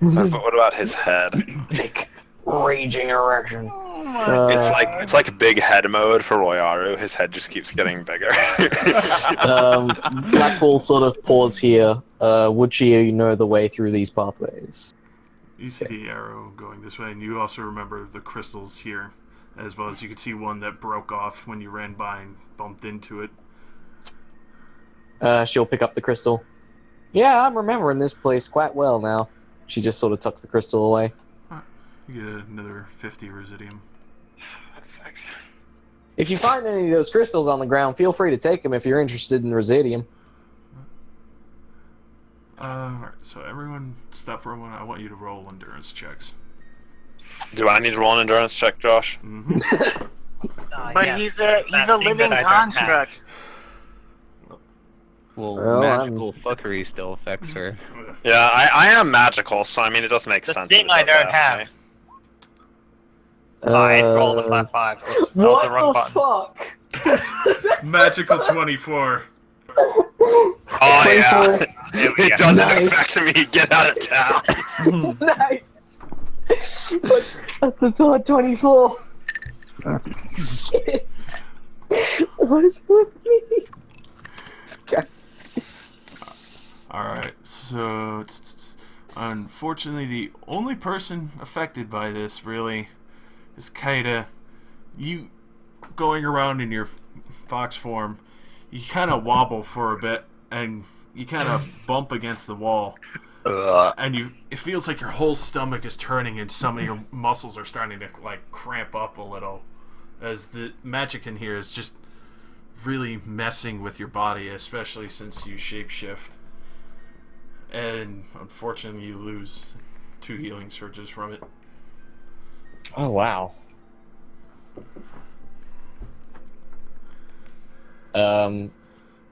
What about his head? Thick, raging erection. It's like big head mode for Royaru. His head just keeps getting bigger. Black will sort of pause here. Would she know the way through these pathways? You see the arrow going this way, and you also remember the crystals here, as well as you could see one that broke off when you ran by and bumped into it. She'll pick up the crystal. Yeah, I'm remembering this place quite well now. She just sort of tucks the crystal away. You get another 50 residium. That sucks. If you find any of those crystals on the ground, feel free to take them if you're interested in Residium. Alright, so everyone stop for a moment. I want you to roll endurance checks. Do I need to roll an endurance check, Josh? Mm-hmm. But Yes, he's it's a that thing living that I don't have. construct. Well, Well, magical fuckery still affects her. Yeah, I am magical, so I mean it does make The sense. thing that it I does don't that, have. right? I rolled a flat 5. Oops, that was the wrong button. fuck? Magical 24. Oh yeah, There we it go. doesn't Nice. affect me. Get out of town. Nice! But the thought 24. Shit. What is with me? This guy. Alright, so unfortunately the only person affected by this really is Kaida. You going around in your fox form, you kind of wobble for a bit and you kind of bump against the wall. And it feels like your whole stomach is turning and some of your muscles are starting to like cramp up a little as the magic in here is just really messing with your body, especially since you shapeshift. And unfortunately you lose 2 healing surges from it. Oh, wow.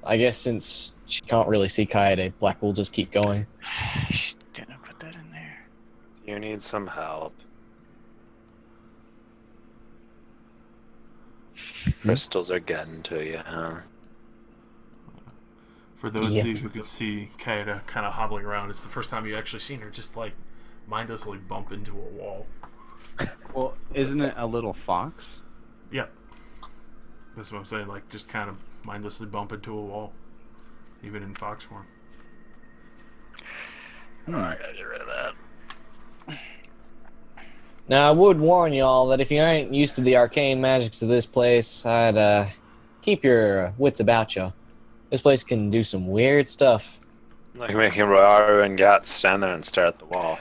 I guess since she can't really see Kaede, Black will just keep going. Didn't I put that in there? You need some help. Crystals are getting to you, huh? For those Yep. of you who could see Kaeda kind of hobbling around, it's the first time you actually seen her just like mindlessly bump into a wall. Well, isn't it a little fox? Yep. That's what I'm saying, like just kind of mindlessly bump into a wall. Even in fox form. I gotta get rid of that. Now, I would warn y'all that if you ain't used to the arcane magics of this place, I'd keep your wits about you. This place can do some weird stuff. Like making Roaru and Gat stand there and stare at the wall.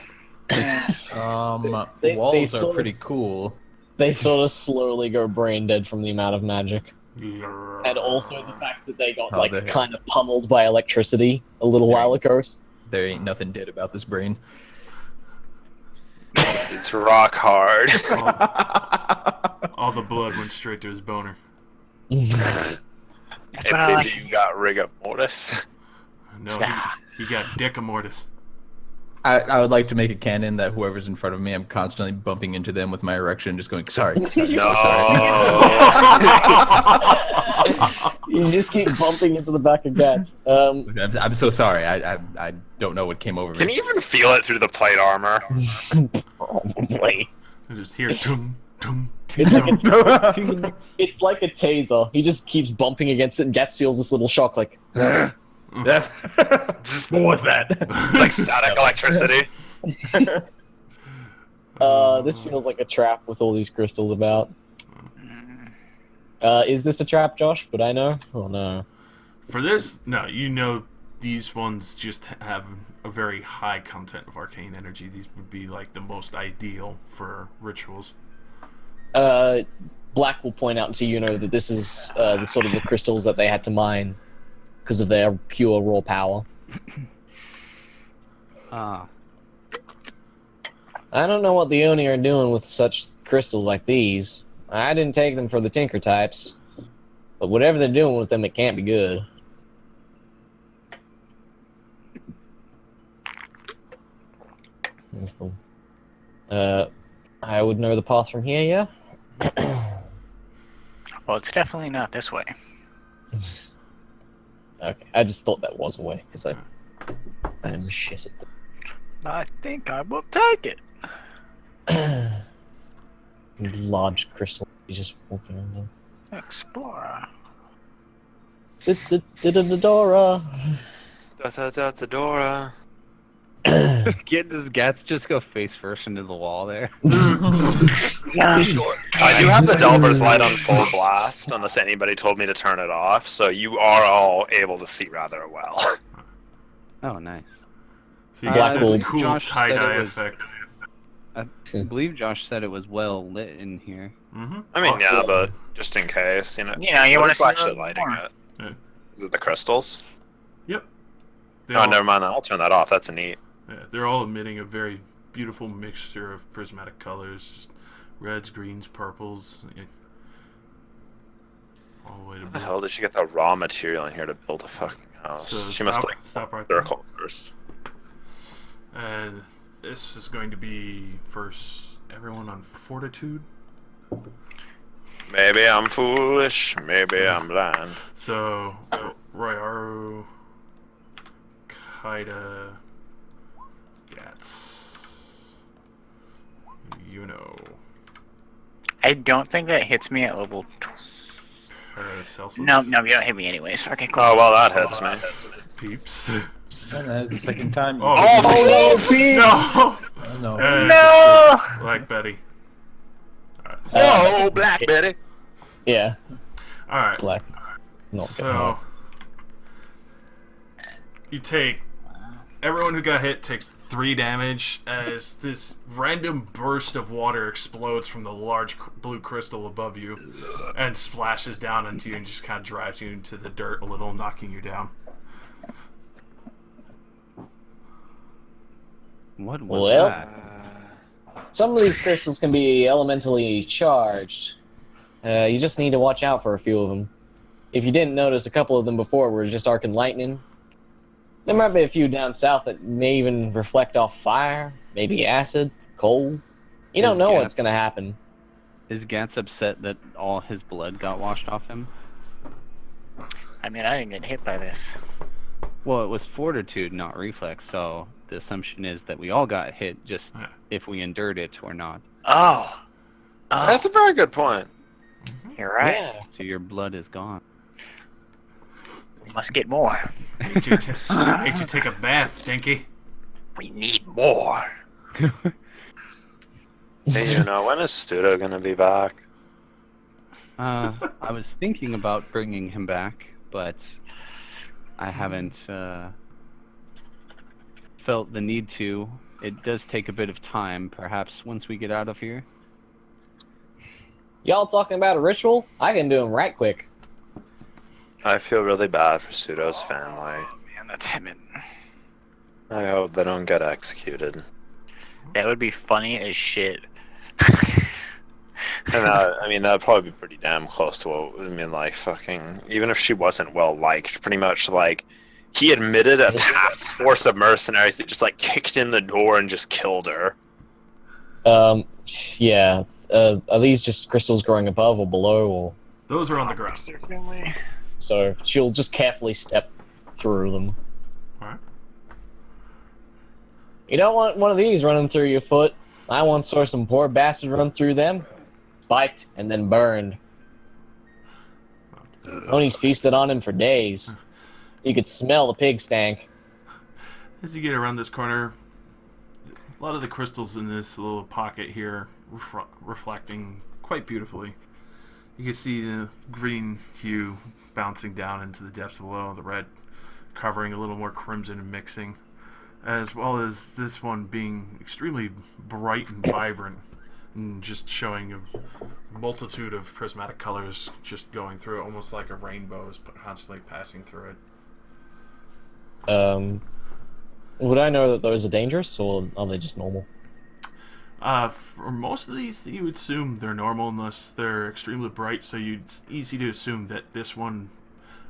They Walls are sort pretty of- cool. They sort of slowly go brain dead from the amount of magic. And also the fact that they got, Oh, like, they- kind of pummeled by electricity a little while ago. There ain't nothing dead about this brain. It's rock hard. All the blood went straight to his boner. That's Hey, what I like. baby, you got rigor mortis. No, he got Dick Mortis. I would like to make a canon that whoever's in front of me, I'm constantly bumping into them with my erection, just going, sorry. sorry, No. You just keep bumping into the back of Gats. I'm so sorry. I don't know what came over me. Can you even feel it through the plate armor? Probably. I just hear tum tum. It's like a taser. He just keeps bumping against it, and Gats feels this little shock, like. what was that? It's like static electricity. This feels like a trap with all these crystals about. Is this a trap, Josh? Would I know? Oh no. For this, no, you know these ones just have a very high content of arcane energy. These would be like the most ideal for rituals. Black will point out to Yuno that this is the sort of the crystals that they had to mine because of their pure raw power. Ah. I don't know what the Oni are doing with such crystals like these. I didn't take them for the Tinker types, but whatever they're doing with them, it can't be good. That's the- I would know the path from here, yeah? Well, it's definitely not this way. Okay, I just thought that was a way, because I'm shit at I think I will take it. the large crystal. He's just walking around them. Explorer. Dora. Dora. Does Gats just go face first into the wall there? Yeah. I do have the Delver's light on full blast, unless anybody told me to turn it off, so you are all able to see rather well. Oh, nice. So you Black get this hole. cool Josh said it tie-dye was- effect. I believe Josh said it was well lit in here. Mm-hmm. I mean, yeah, but just in case, you know. You know, you what wanna is see actually those lighting more. it? Yeah. Is it the crystals? Yep. They Oh, all- never mind. I'll turn that off. That's neat. Yeah, they're all emitting a very beautiful mixture of prismatic colors, just reds, greens, purples, all the way to How the blue. hell did she get that raw material in here to build a fucking house? So she must like stop right there. circle first. And this is going to be first everyone on fortitude. Maybe I'm foolish. Maybe I'm blind. So Royaru, Kaida, Gats, I don't think that hits me at level. Paracelsus. No, you don't hit me anyways. Okay, cool. Oh well, that hits me. Peeps. That's the second time. Oh, Oh, no! no. No! Like Betty. Oh, Black Betty. Yeah, Alright, Black. Not so you take everyone who got hit takes 3 damage as this random burst of water explodes from the large blue crystal above you and splashes down into you and just kind of drives you into the dirt a little, knocking you down. What was Well. that? Some of these crystals can be elementally charged. You just need to watch out for a few of them. if you didn't notice, a couple of them before were just arc and lightning. There might be a few down south that may even reflect off fire, maybe acid, cold. You don't Is know what's Gats- gonna happen. Is Gats upset that all his blood got washed off him? I mean, I didn't get hit by this. Well, it was fortitude, not reflex, so the assumption is that we all got hit, just Yeah. if we endured it or not. Oh. Oh, That's a very good point. you're right. Yeah. So your blood is gone. We must get more. Made you take a bath, Stinky. We need more. Hey, when is Studo gonna be back? I was thinking about bringing him back, but I haven't felt the need to. It does take a bit of time, perhaps once we get out of here. Y'all talking about a ritual? I can do them right quick. I feel really bad for Studo's family. Oh, man, that's him. I hope they don't get executed. That would be funny as shit. And I mean, that'd probably be pretty damn close to what I mean. Like, fucking, even if she wasn't well liked, pretty much like he admitted a task force of mercenaries that just like kicked in the door and just killed her. Yeah. Are these just crystals growing above or below, or Those are on the ground. so she'll just carefully step through them. Alright. You don't want one of these running through your foot. I once saw some poor bastard run through them, spiked, and then burned. Oni's feasted on him for days. You could smell the pig stank. As you get around this corner, a lot of the crystals in this little pocket here reflecting quite beautifully. You can see the green hue bouncing down into the depths below, the red covering a little more crimson and mixing, as well as this one being extremely bright and vibrant and just showing a multitude of prismatic colors just going through it, almost like a rainbow is constantly passing through it. Would I know that those are dangerous, or are they just normal? For most of these, you would assume they're normal unless they're extremely bright, so it's easy to assume that this one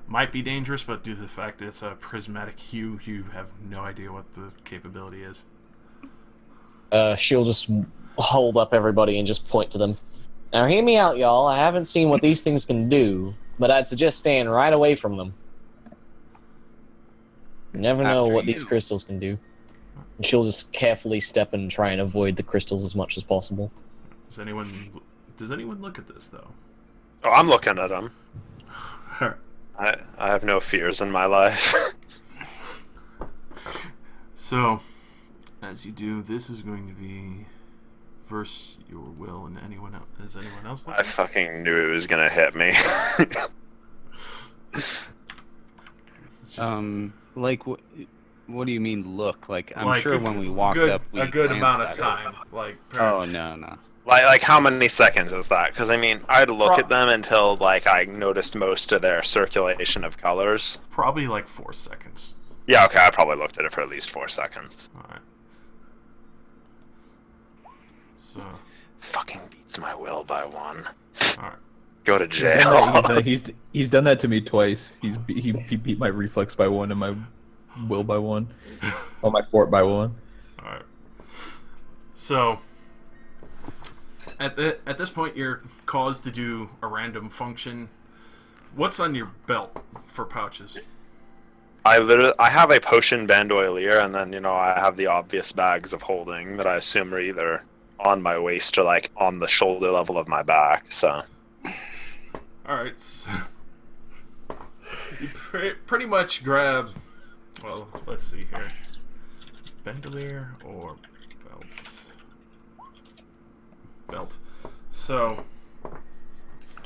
might be dangerous, but due to the fact that it's a prismatic hue, you have no idea what the capability is. She'll just hold up everybody and just point to them. Now hear me out, y'all. I haven't seen what these things can do, but I'd suggest staying right away from them. You never know After what these you. crystals can do. And she'll just carefully step and try and avoid the crystals as much as possible. Does anyone look at this though? Oh, I'm looking at him. Alright. I have no fears in my life. So, as you do, this is going to be verse your will, and anyone else. Is anyone else I looking? fucking knew it was gonna hit me. This is just Like what do you mean look? Like I'm like sure a when we walked good, up, we a good amount of glanced at it. time. Like, Oh no. like how many seconds is that? Because I mean, I'd look Pro- at them until like I noticed most of their circulation of colors. probably like 4 seconds. Yeah, okay, I probably looked at it for at least 4 seconds. Alright. So, Fucking beats my will by 1. alright. Go to He's done jail. that- he's done that to me twice. He beat my reflex by 1 and my will by 1. Oh, my fort by 1. Alright. So, at this point, you're caused to do a random function. What's on your belt for pouches? I have a potion bandolier, and then I have the obvious bags of holding that I assume are either on my waist or like on the shoulder level of my back. So Alright, so you pretty much grab, well, let's see here. Bandolier or belt? Belt. So,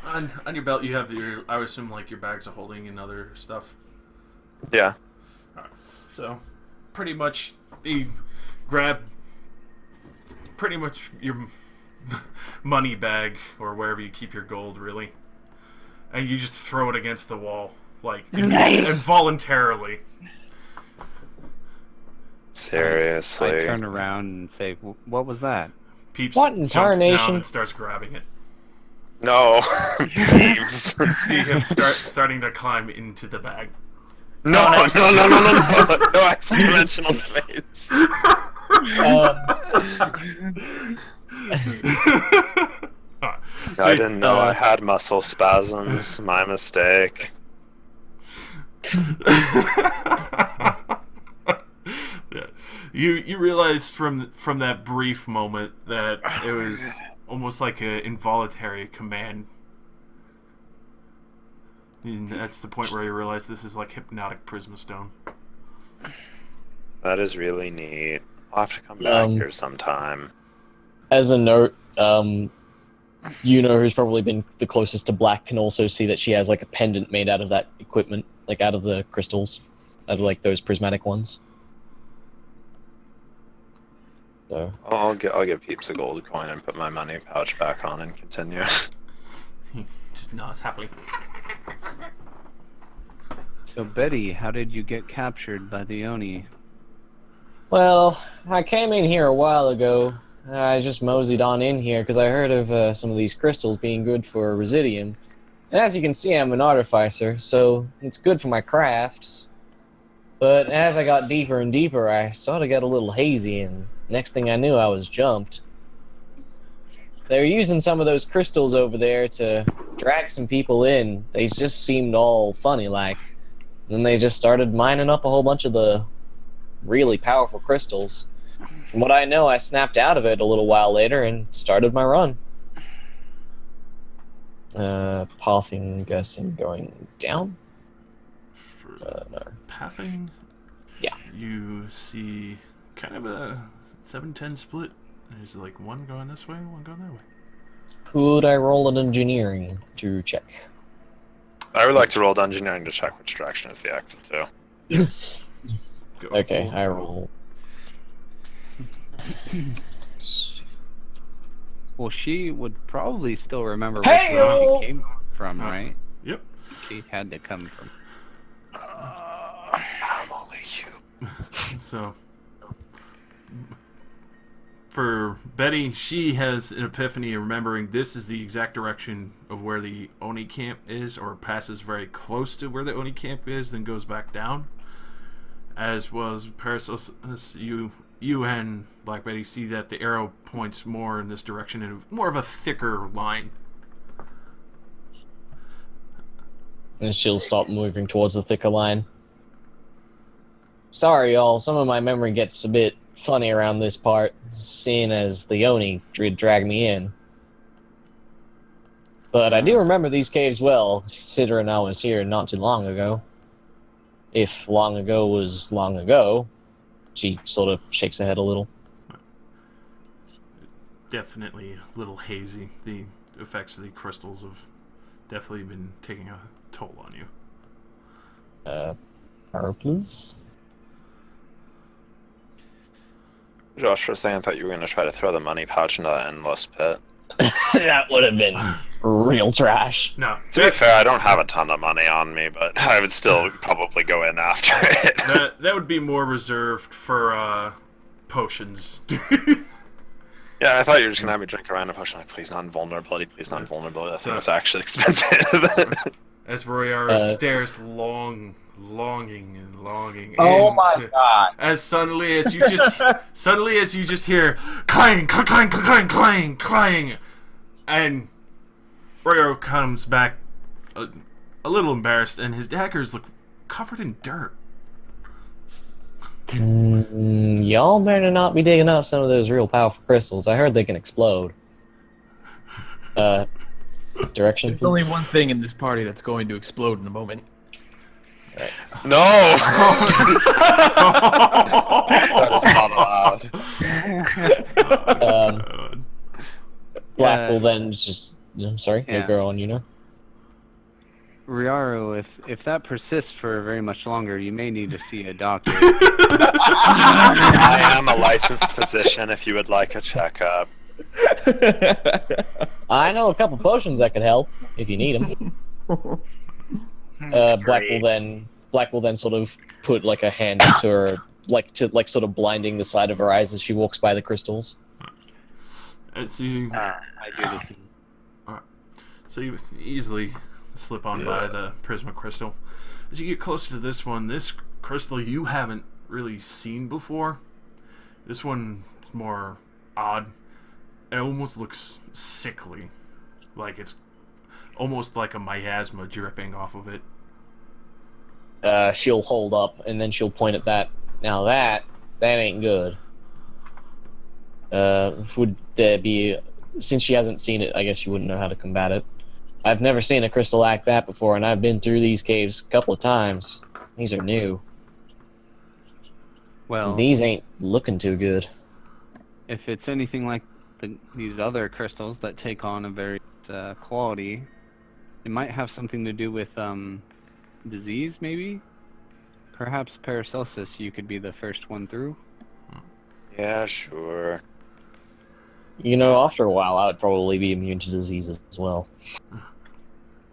on your belt you have your, I would assume, like your bags of holding and other stuff. yeah, So, pretty much you grab pretty much your money bag or wherever you keep your gold, really, and you just throw it against the wall, like Nice. involuntarily. seriously. I turn around and say, "What was that?" Peeps What in jumps down tarnation? and starts grabbing it. No. Leaves. You see him starting to climb into the bag. No, no, no, no, no, no. No exponential space. I didn't know I had muscle spasms. My mistake. Yeah. You realize from that brief moment that it was almost like an involuntary command. And that's the point where you realize this is like hypnotic Prisma Stone. That is really neat. I'll have to come back here sometime. As a note, you know who's probably been the closest to Black can also see that she has like a pendant made out of that equipment, like out of the crystals, out of like those prismatic ones. So I'll give Peeps a gold coin and put my money pouch back on and continue. He just nods happily. So Betty, how did you get captured by the Oni? well, I came in here a while ago. I just moseyed on in here because I heard of some of these crystals being good for Residium. And as you can see, I'm an artificer, so it's good for my craft. But as I got deeper and deeper, I sort of got a little hazy, and next thing I knew, I was jumped. They were using some of those crystals over there to drag some people in. They just seemed all funny-like. And then they just started mining up a whole bunch of the really powerful crystals. From what I know, I snapped out of it a little while later and started my run. Pathing, guessing, going down? No. Pathing? Yeah. You see kind of a 7-10 split. There's like one going this way, one going that way. Could I roll an engineering to check? I would like to roll engineering to check which direction is the exit to. Yes. Go. Okay, I roll. Well, she would probably still remember Hey-o! where she came from, right? Yep. She had to come from. I'm only you. So, for Betty, she has an epiphany remembering this is the exact direction of where the Oni camp is, or passes very close to where the Oni camp is, then goes back down. As was Paracelsus, you and Black Betty see that the arrow points more in this direction in more of a thicker line. And she'll stop moving towards the thicker line. Sorry, y'all. Some of my memory gets a bit funny around this part, seeing as the Oni dragged me in. But I do remember these caves well, considering I was here not too long ago. If long ago was long ago. She sort of shakes her head a little. Definitely a little hazy. The effects of the crystals have definitely been taking a toll on you. Power, please. Josh, for a second, I thought you were going to try to throw the money pouch into that endless pit. That would have been real trash. No. To be fair, I don't have a ton of money on me, but I would still probably go in after it. That would be more reserved for potions. Yeah, I thought you were just going to have me drink a random potion. Like, please not invulnerability, please not invulnerability. That thing was actually expensive. As Royara stares longing. Oh into- my god. As suddenly as you just hear clang, clang, clang, clang, clang, clang, and Royaro comes back a little embarrassed, and his daggers look covered in dirt. Y'all better not be digging up some of those real powerful crystals. I heard they can explode. Direction, There's only please. one thing in this party that's going to explode in a moment. No! That is not allowed. Black will then just... sorry, Yeah. no girl on, you know? Riaru, if that persists for very much longer, you may need to see a doctor. I am a licensed physician if you would like a checkup. I know a couple potions that could help, if you need them. Black will then sort of put like a hand into her, like sort of blinding the side of her eyes as she walks by the crystals. As you I do this. So you easily slip on by the Prisma Crystal. As you get closer to this one, this crystal you haven't really seen before. This one is more odd. It almost looks sickly. Like it's almost like a miasma dripping off of it. She'll hold up, and then she'll point at that. Now that ain't good. Would there be... Since she hasn't seen it, I guess she wouldn't know how to combat it. I've never seen a crystal like that before, and I've been through these caves a couple of times. These are new. Well, These ain't looking too good. if it's anything like these other crystals that take on a very quality, it might have something to do with disease, maybe? Perhaps Paracelsus, you could be the first one through. Yeah, sure. You know, after a while, I would probably be immune to diseases as well.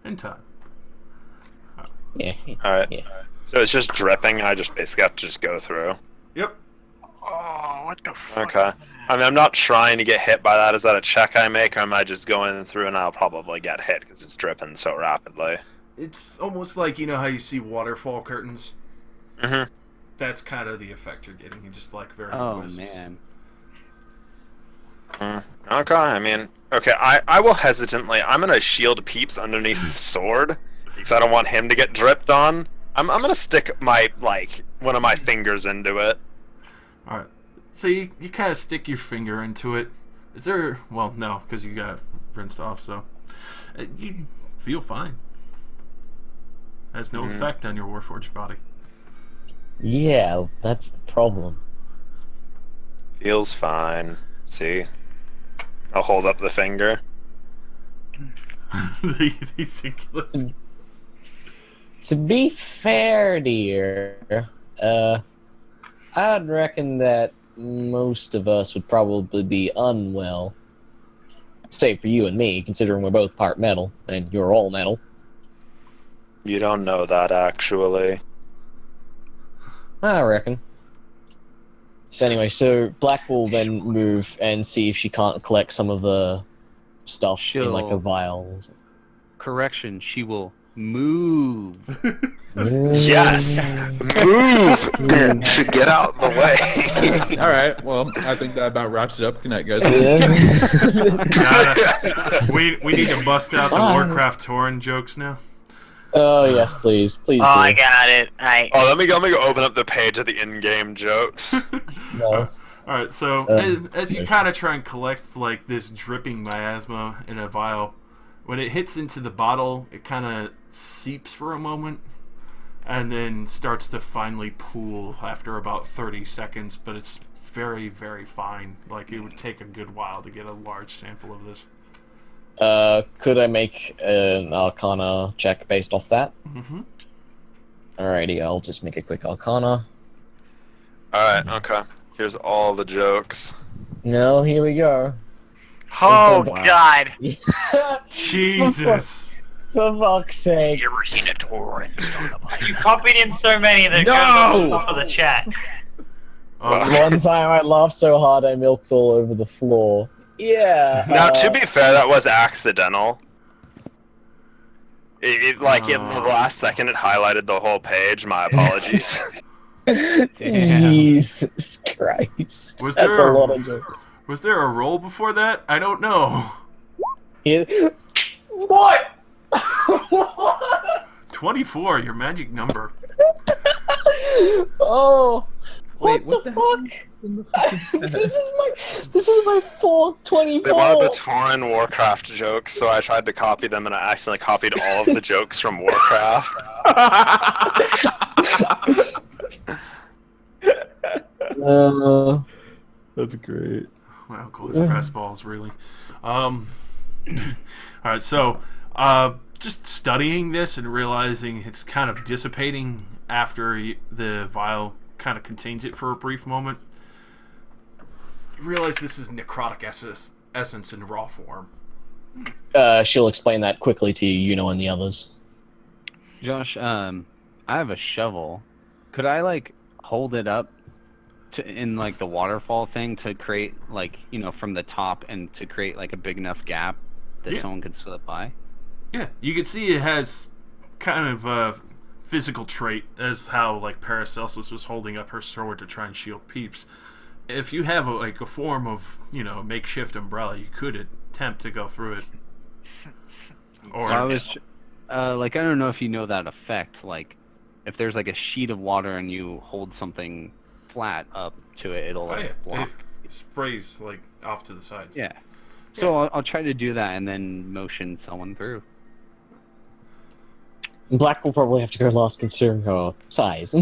In time. Yeah. Alright. Yeah. So it's just dripping, I just basically have to just go through. Yep. Oh, what the fuck? Okay. I mean, I'm not trying to get hit by that. Is that a check I make, or am I just going through and I'll probably get hit because it's dripping so rapidly? It's almost like, you know how you see waterfall curtains? Mm-hmm. That's kind of the effect you're getting. You just like very Oh, wisps. man. Okay, I mean, okay, I will hesitantly, I'm gonna shield Peeps underneath the sword, because I don't want him to get dripped on. I'm gonna stick my, like, one of my fingers into it. Alright. So you kind of stick your finger into it. Is there... Well, no, because you got rinsed off, so... you feel fine. Has no effect on your Warforged body. Yeah, that's the problem. Feels fine. See? I'll hold up the finger. These singular... To be fair, dear, I'd reckon that most of us would probably be unwell. Save for you and me, considering we're both part metal, and you're all metal. You don't know that, actually. I reckon. So anyway, so Black will then move and see if she can't collect some of the stuff in like a She'll- vial. Correction, she will move. Yes! Move, bitch! Get out the way! All right. Well, I think that about wraps it up. Good night, guys. we need to bust out the Bye. Warcraft Tauren jokes now. Oh yes, please, please. Oh, I do. got it. Oh, let me go open up the page of the in-game jokes. Yes. Alright, so as you kind of try and collect like this dripping miasma in a vial, when it hits into the bottle, it kind of seeps for a moment and then starts to finally pool after about 30 seconds, but it's very, very fine. Like, it would take a good while to get a large sample of this. Could I make an Arcana check based off that? Mm-hmm. Alrighty, I'll just make a quick Arcana. Alright, okay. Here's all the jokes. No, here we go. Oh, Wow. God. Jesus! For fuck's sake. You ever seen a Tauren? You copied in so many that No! goes on top of the chat. One time I laughed so hard I milked all over the floor. Yeah. Now, to be fair, that was accidental. In the last second, it highlighted the whole page. My apologies. Jesus Christ. Was That's there a a- lot of jokes. Was there a roll before that? I don't know. What? 24, your magic number. Oh. Wait, what the fuck? In the fucking This is my fourth 24. They wanted the Tauren Warcraft jokes, so I tried to copy them, and I accidentally copied all of the jokes from Warcraft. That's great. Wow, cool as press balls, really. Alright, so, just studying this and realizing it's kind of dissipating after the vial kind of contains it for a brief moment, you realize this is necrotic essence in raw form. She'll explain that quickly to you, and the others. Josh, I have a shovel. Could I like hold it up in like the waterfall thing to create like from the top and to create like a big enough gap that Yeah. someone could slip by? Yeah, you can see it has kind of a physical trait as how like Paracelsus was holding up her sword to try and shield Peeps. If you have a form of makeshift umbrella, you could attempt to go through it. Or I was, I don't know if you know that effect. Like, if there's like a sheet of water and you hold something flat up to it, it'll block. It sprays like off to the side. Yeah. So I'll try to do that and then motion someone through. Black will probably have to go last considering her size.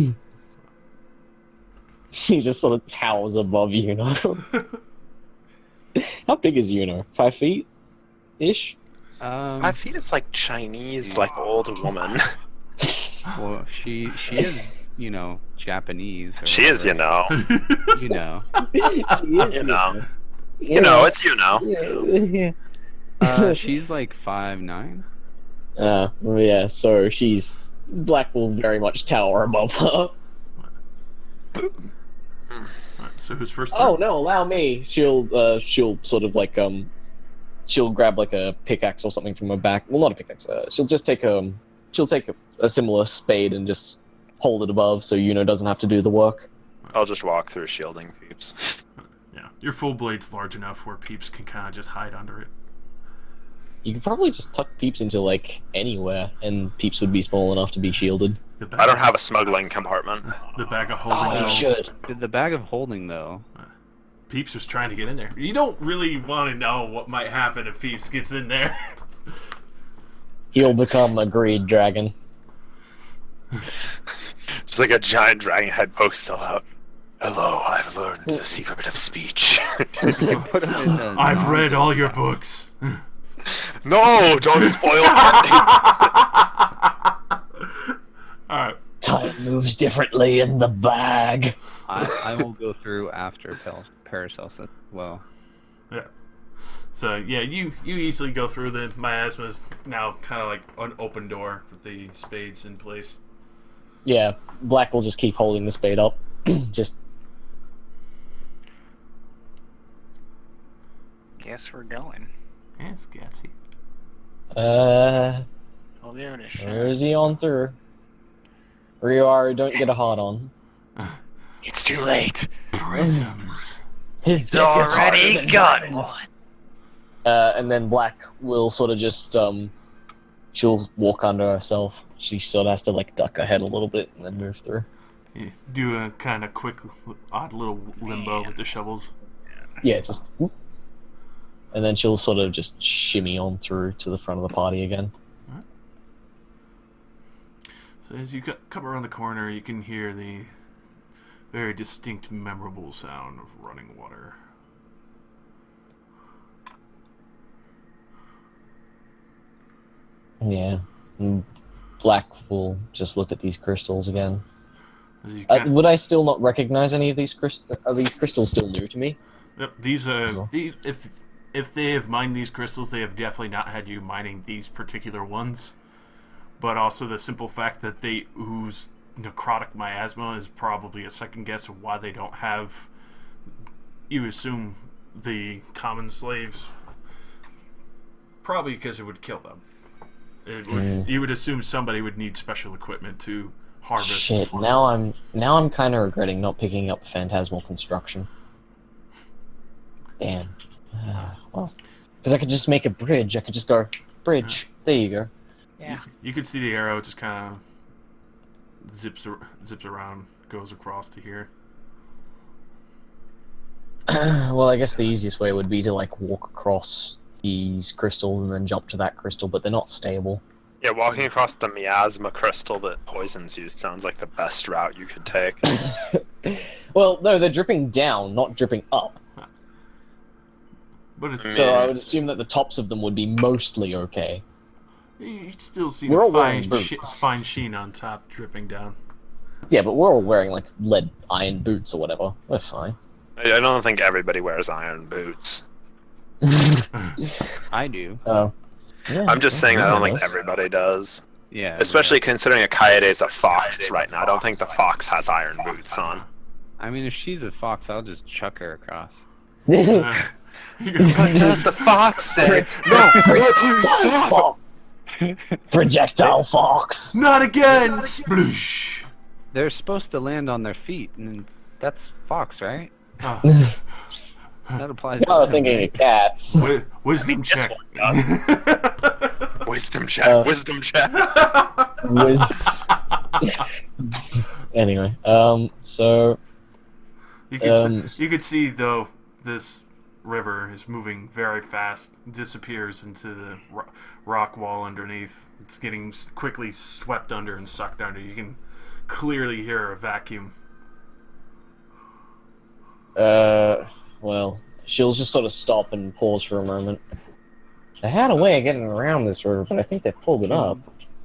She just sort of towers above Yuno. How big is Yuno? 5 feet? Ish? 5 feet is like Chinese, like old woman. Well, she is, Japanese. Or She is, whatever. you know. You know. She is, You know. You know, it's you know. Yeah. She's like 5'9". Yeah, so Black will very much tower above her. Alright, so who's first? Oh no, allow me. She'll sort of like she'll grab like a pickaxe or something from her back. Well, not a pickaxe. She'll just take a similar spade and just hold it above so Yuno doesn't have to do the work. I'll just walk through shielding Peeps. Yeah, your full blade's large enough where Peeps can kind of just hide under it. You could probably just tuck Peeps into like anywhere, and Peeps would be small enough to be shielded. I don't have a smuggling compartment. The bag of holding. Oh, you though, should. The bag of holding, though. Peeps was trying to get in there. You don't really want to know what might happen if Peeps gets in there. He'll become a greed dragon. Just like a giant dragon head pokes out. Hello, I've learned the secret of speech. Put 'em in the I've read all your books. No, don't spoil it. Alright. Time moves differently in the bag. I will go through after Paracelsus. Well, Yeah. So yeah, you easily go through. The miasma's now kind of like an open door with the spades in place. Yeah, Black will just keep holding the spade up. Just Guess we're going. Yes, Gatsy. I'll give it a shot. where is he on through? Ryuaru, don't get a hard on. It's too late. Prisms. His dick is harder already than got diamonds. And then Black will sort of just she'll walk under herself. She sort of has to like duck her head a little bit and then move through. You do a kind of quick, odd little limbo with the shovels. Yeah, just whoop. And then she'll sort of just shimmy on through to the front of the party again. So as you come around the corner, you can hear the very distinct, memorable sound of running water. Yeah. And Black will just look at these crystals again. As you Would I still not recognize any of these crystals? Are these crystals still new to me? Yep, these are if they have mined these crystals, they have definitely not had you mining these particular ones. But also the simple fact that they ooze necrotic miasma is probably a second guess of why they don't have, you assume, the common slaves. Probably because it would kill them. You would assume somebody would need special equipment to harvest. Shit, now I'm kind of regretting not picking up Phantasmal Construction. Damn. Well, because I could just make a bridge. I could just go, bridge. There you go. Yeah. You can see the arrow just kind of zips around, goes across to here. Well, I guess the easiest way would be to like walk across these crystals and then jump to that crystal, but they're not stable. Yeah, walking across the miasma crystal that poisons you sounds like the best route you could take. Well, no, they're dripping down, not dripping up. But it's So I would assume that the tops of them would be mostly okay. you still see We're all the wearing boots. fine sheen on top dripping down. Yeah, but we're all wearing like lead iron boots or whatever. We're fine. I don't think everybody wears iron boots. I do. Oh. Yeah, I'm just saying that I don't think yes. everybody does. Yeah. Especially considering a coyote is a fox right now. I don't think the fox has iron boots on. I mean, if she's a fox, I'll just chuck her across. You're gonna- What does the fox say? No, please stop! Projectile fox. Not again! Sploosh! They're supposed to land on their feet, and that's fox, right? Oh, That applies to I was them, thinking right? of cats. wisdom this check. one Wisdom check. Uh, Wisdom check. Was anyway. So You could see though this river is moving very fast, disappears into the rock wall underneath. It's getting quickly swept under and sucked under. You can clearly hear a vacuum. well, she'll just sort of stop and pause for a moment. I had a way of getting around this river, but I think they pulled it up.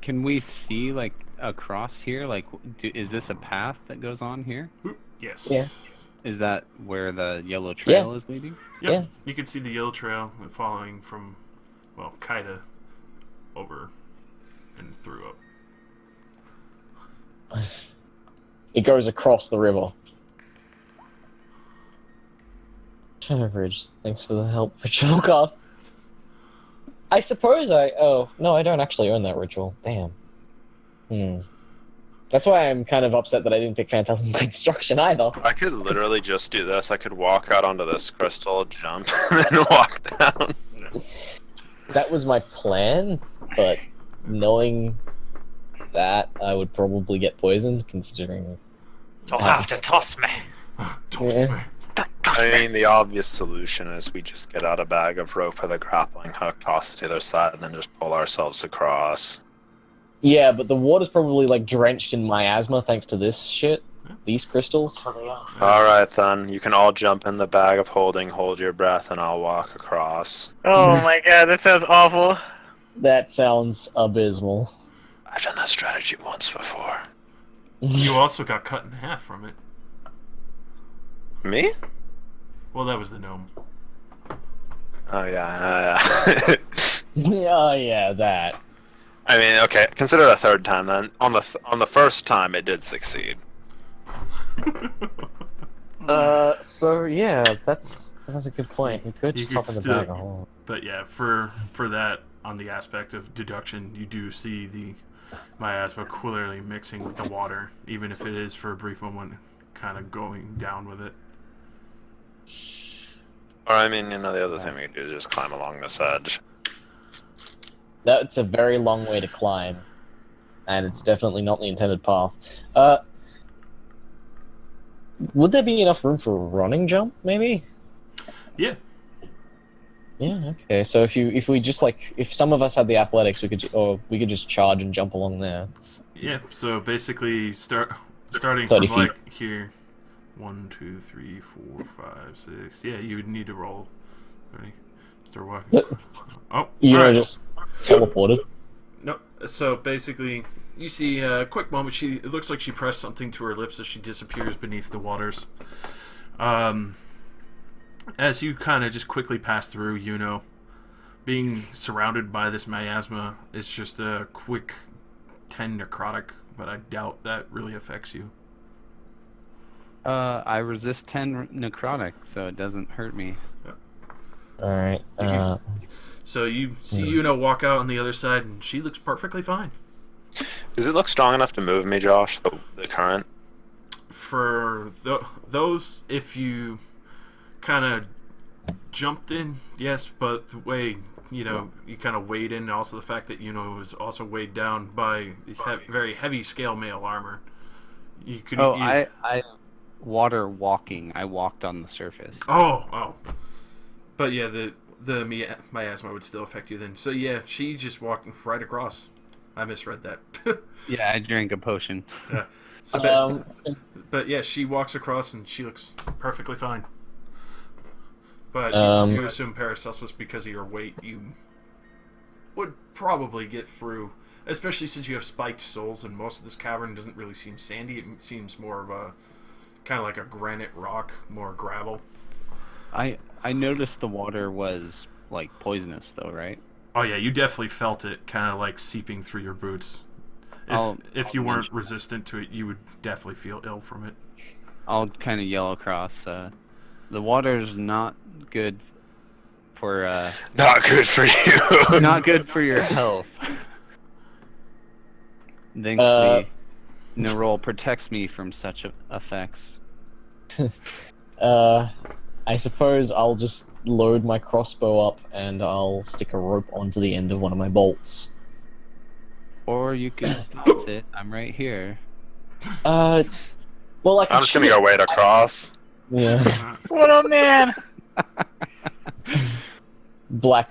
Can we see like across here? Like, is this a path that goes on here? Yes. Yeah. Is that where the yellow trail is leading? Yep. Yeah. You can see the yellow trail following from, well, Kaida over and through up. It goes across the river. Shadow Bridge, thanks for the help, Ritual Cast. I suppose oh, no, I don't actually own that ritual. Damn. That's why I'm kind of upset that I didn't pick Phantasm Construction either. I could literally just do this. I could walk out onto this crystal, jump, and then walk down. That was my plan, but knowing that, I would probably get poisoned, considering... You'll have to toss me. Toss Yeah. me. I mean, the obvious solution is we just get out a bag of rope with a grappling hook, toss it to the other side, and then just pull ourselves across. Yeah, but the water's probably, like, drenched in miasma thanks to this shit. These crystals. Alright then, you can all jump in the bag of holding, hold your breath, and I'll walk across. Oh my god, that sounds awful. That sounds abysmal. I've done that strategy once before. You also got cut in half from it. Me? Well, that was the gnome. Oh yeah. Oh, yeah, that. I mean, okay, consider it a third time then. On the first time, it did succeed. So, yeah, that's a good point. You could You just could hop in the still- bag of holding. But yeah, for that, on the aspect of deduction, you do see the miasma clearly mixing with the water, even if it is for a brief moment, kind of going down with it. Or I mean, the other thing we could do is just climb along this edge. That's a very long way to climb, and it's definitely not the intended path. Would there be enough room for a running jump, maybe? Yeah. Yeah, okay. So if we just if some of us had the athletics, we could just charge and jump along there. Yeah, so basically starting 30 from feet. like here. 1, 2, 3, 4, 5, 6. Yeah, you would need to roll. Ready? Start walking. Oh, You alright. just teleported. Nope. So basically, you see a quick moment. It looks like she pressed something to her lips as she disappears beneath the waters. As you kind of just quickly pass through, being surrounded by this miasma is just a quick 10 necrotic, but I doubt that really affects you. I resist 10 necrotic, so it doesn't hurt me. Alright. So you see walk out on the other side, and she looks perfectly fine. Does it look strong enough to move me, Josh? The current? For those, if you kind of jumped in, yes, but the way you kind of weighed in, and also the fact that it was also weighed down by very heavy scale mail armor. You could. I water walking. I walked on the surface. Oh. But yeah, the miasma would still affect you then. So yeah, she just walked right across. I misread that. Yeah, I drank a potion. Yeah. So, but yeah, she walks across and she looks perfectly fine. But you assume Paracelsus, because of your weight, you would probably get through, especially since you have spiked soles and most of this cavern doesn't really seem sandy. It seems more of a kind of like a granite rock, more gravel. I noticed the water was like poisonous though, right? Oh yeah, you definitely felt it kind of like seeping through your boots. If you weren't resistant to it, you would definitely feel ill from it. I'll kind of yell across. The water's not good for Not good for you. not good for your health. Thankfully, Nerol protects me from such effects. I suppose I'll just load my crossbow up and I'll stick a rope onto the end of one of my bolts. Or you could bounce it. I'm right here. Well, I can I'm just gonna shoot go it. wade across. Yeah. What up, man? Black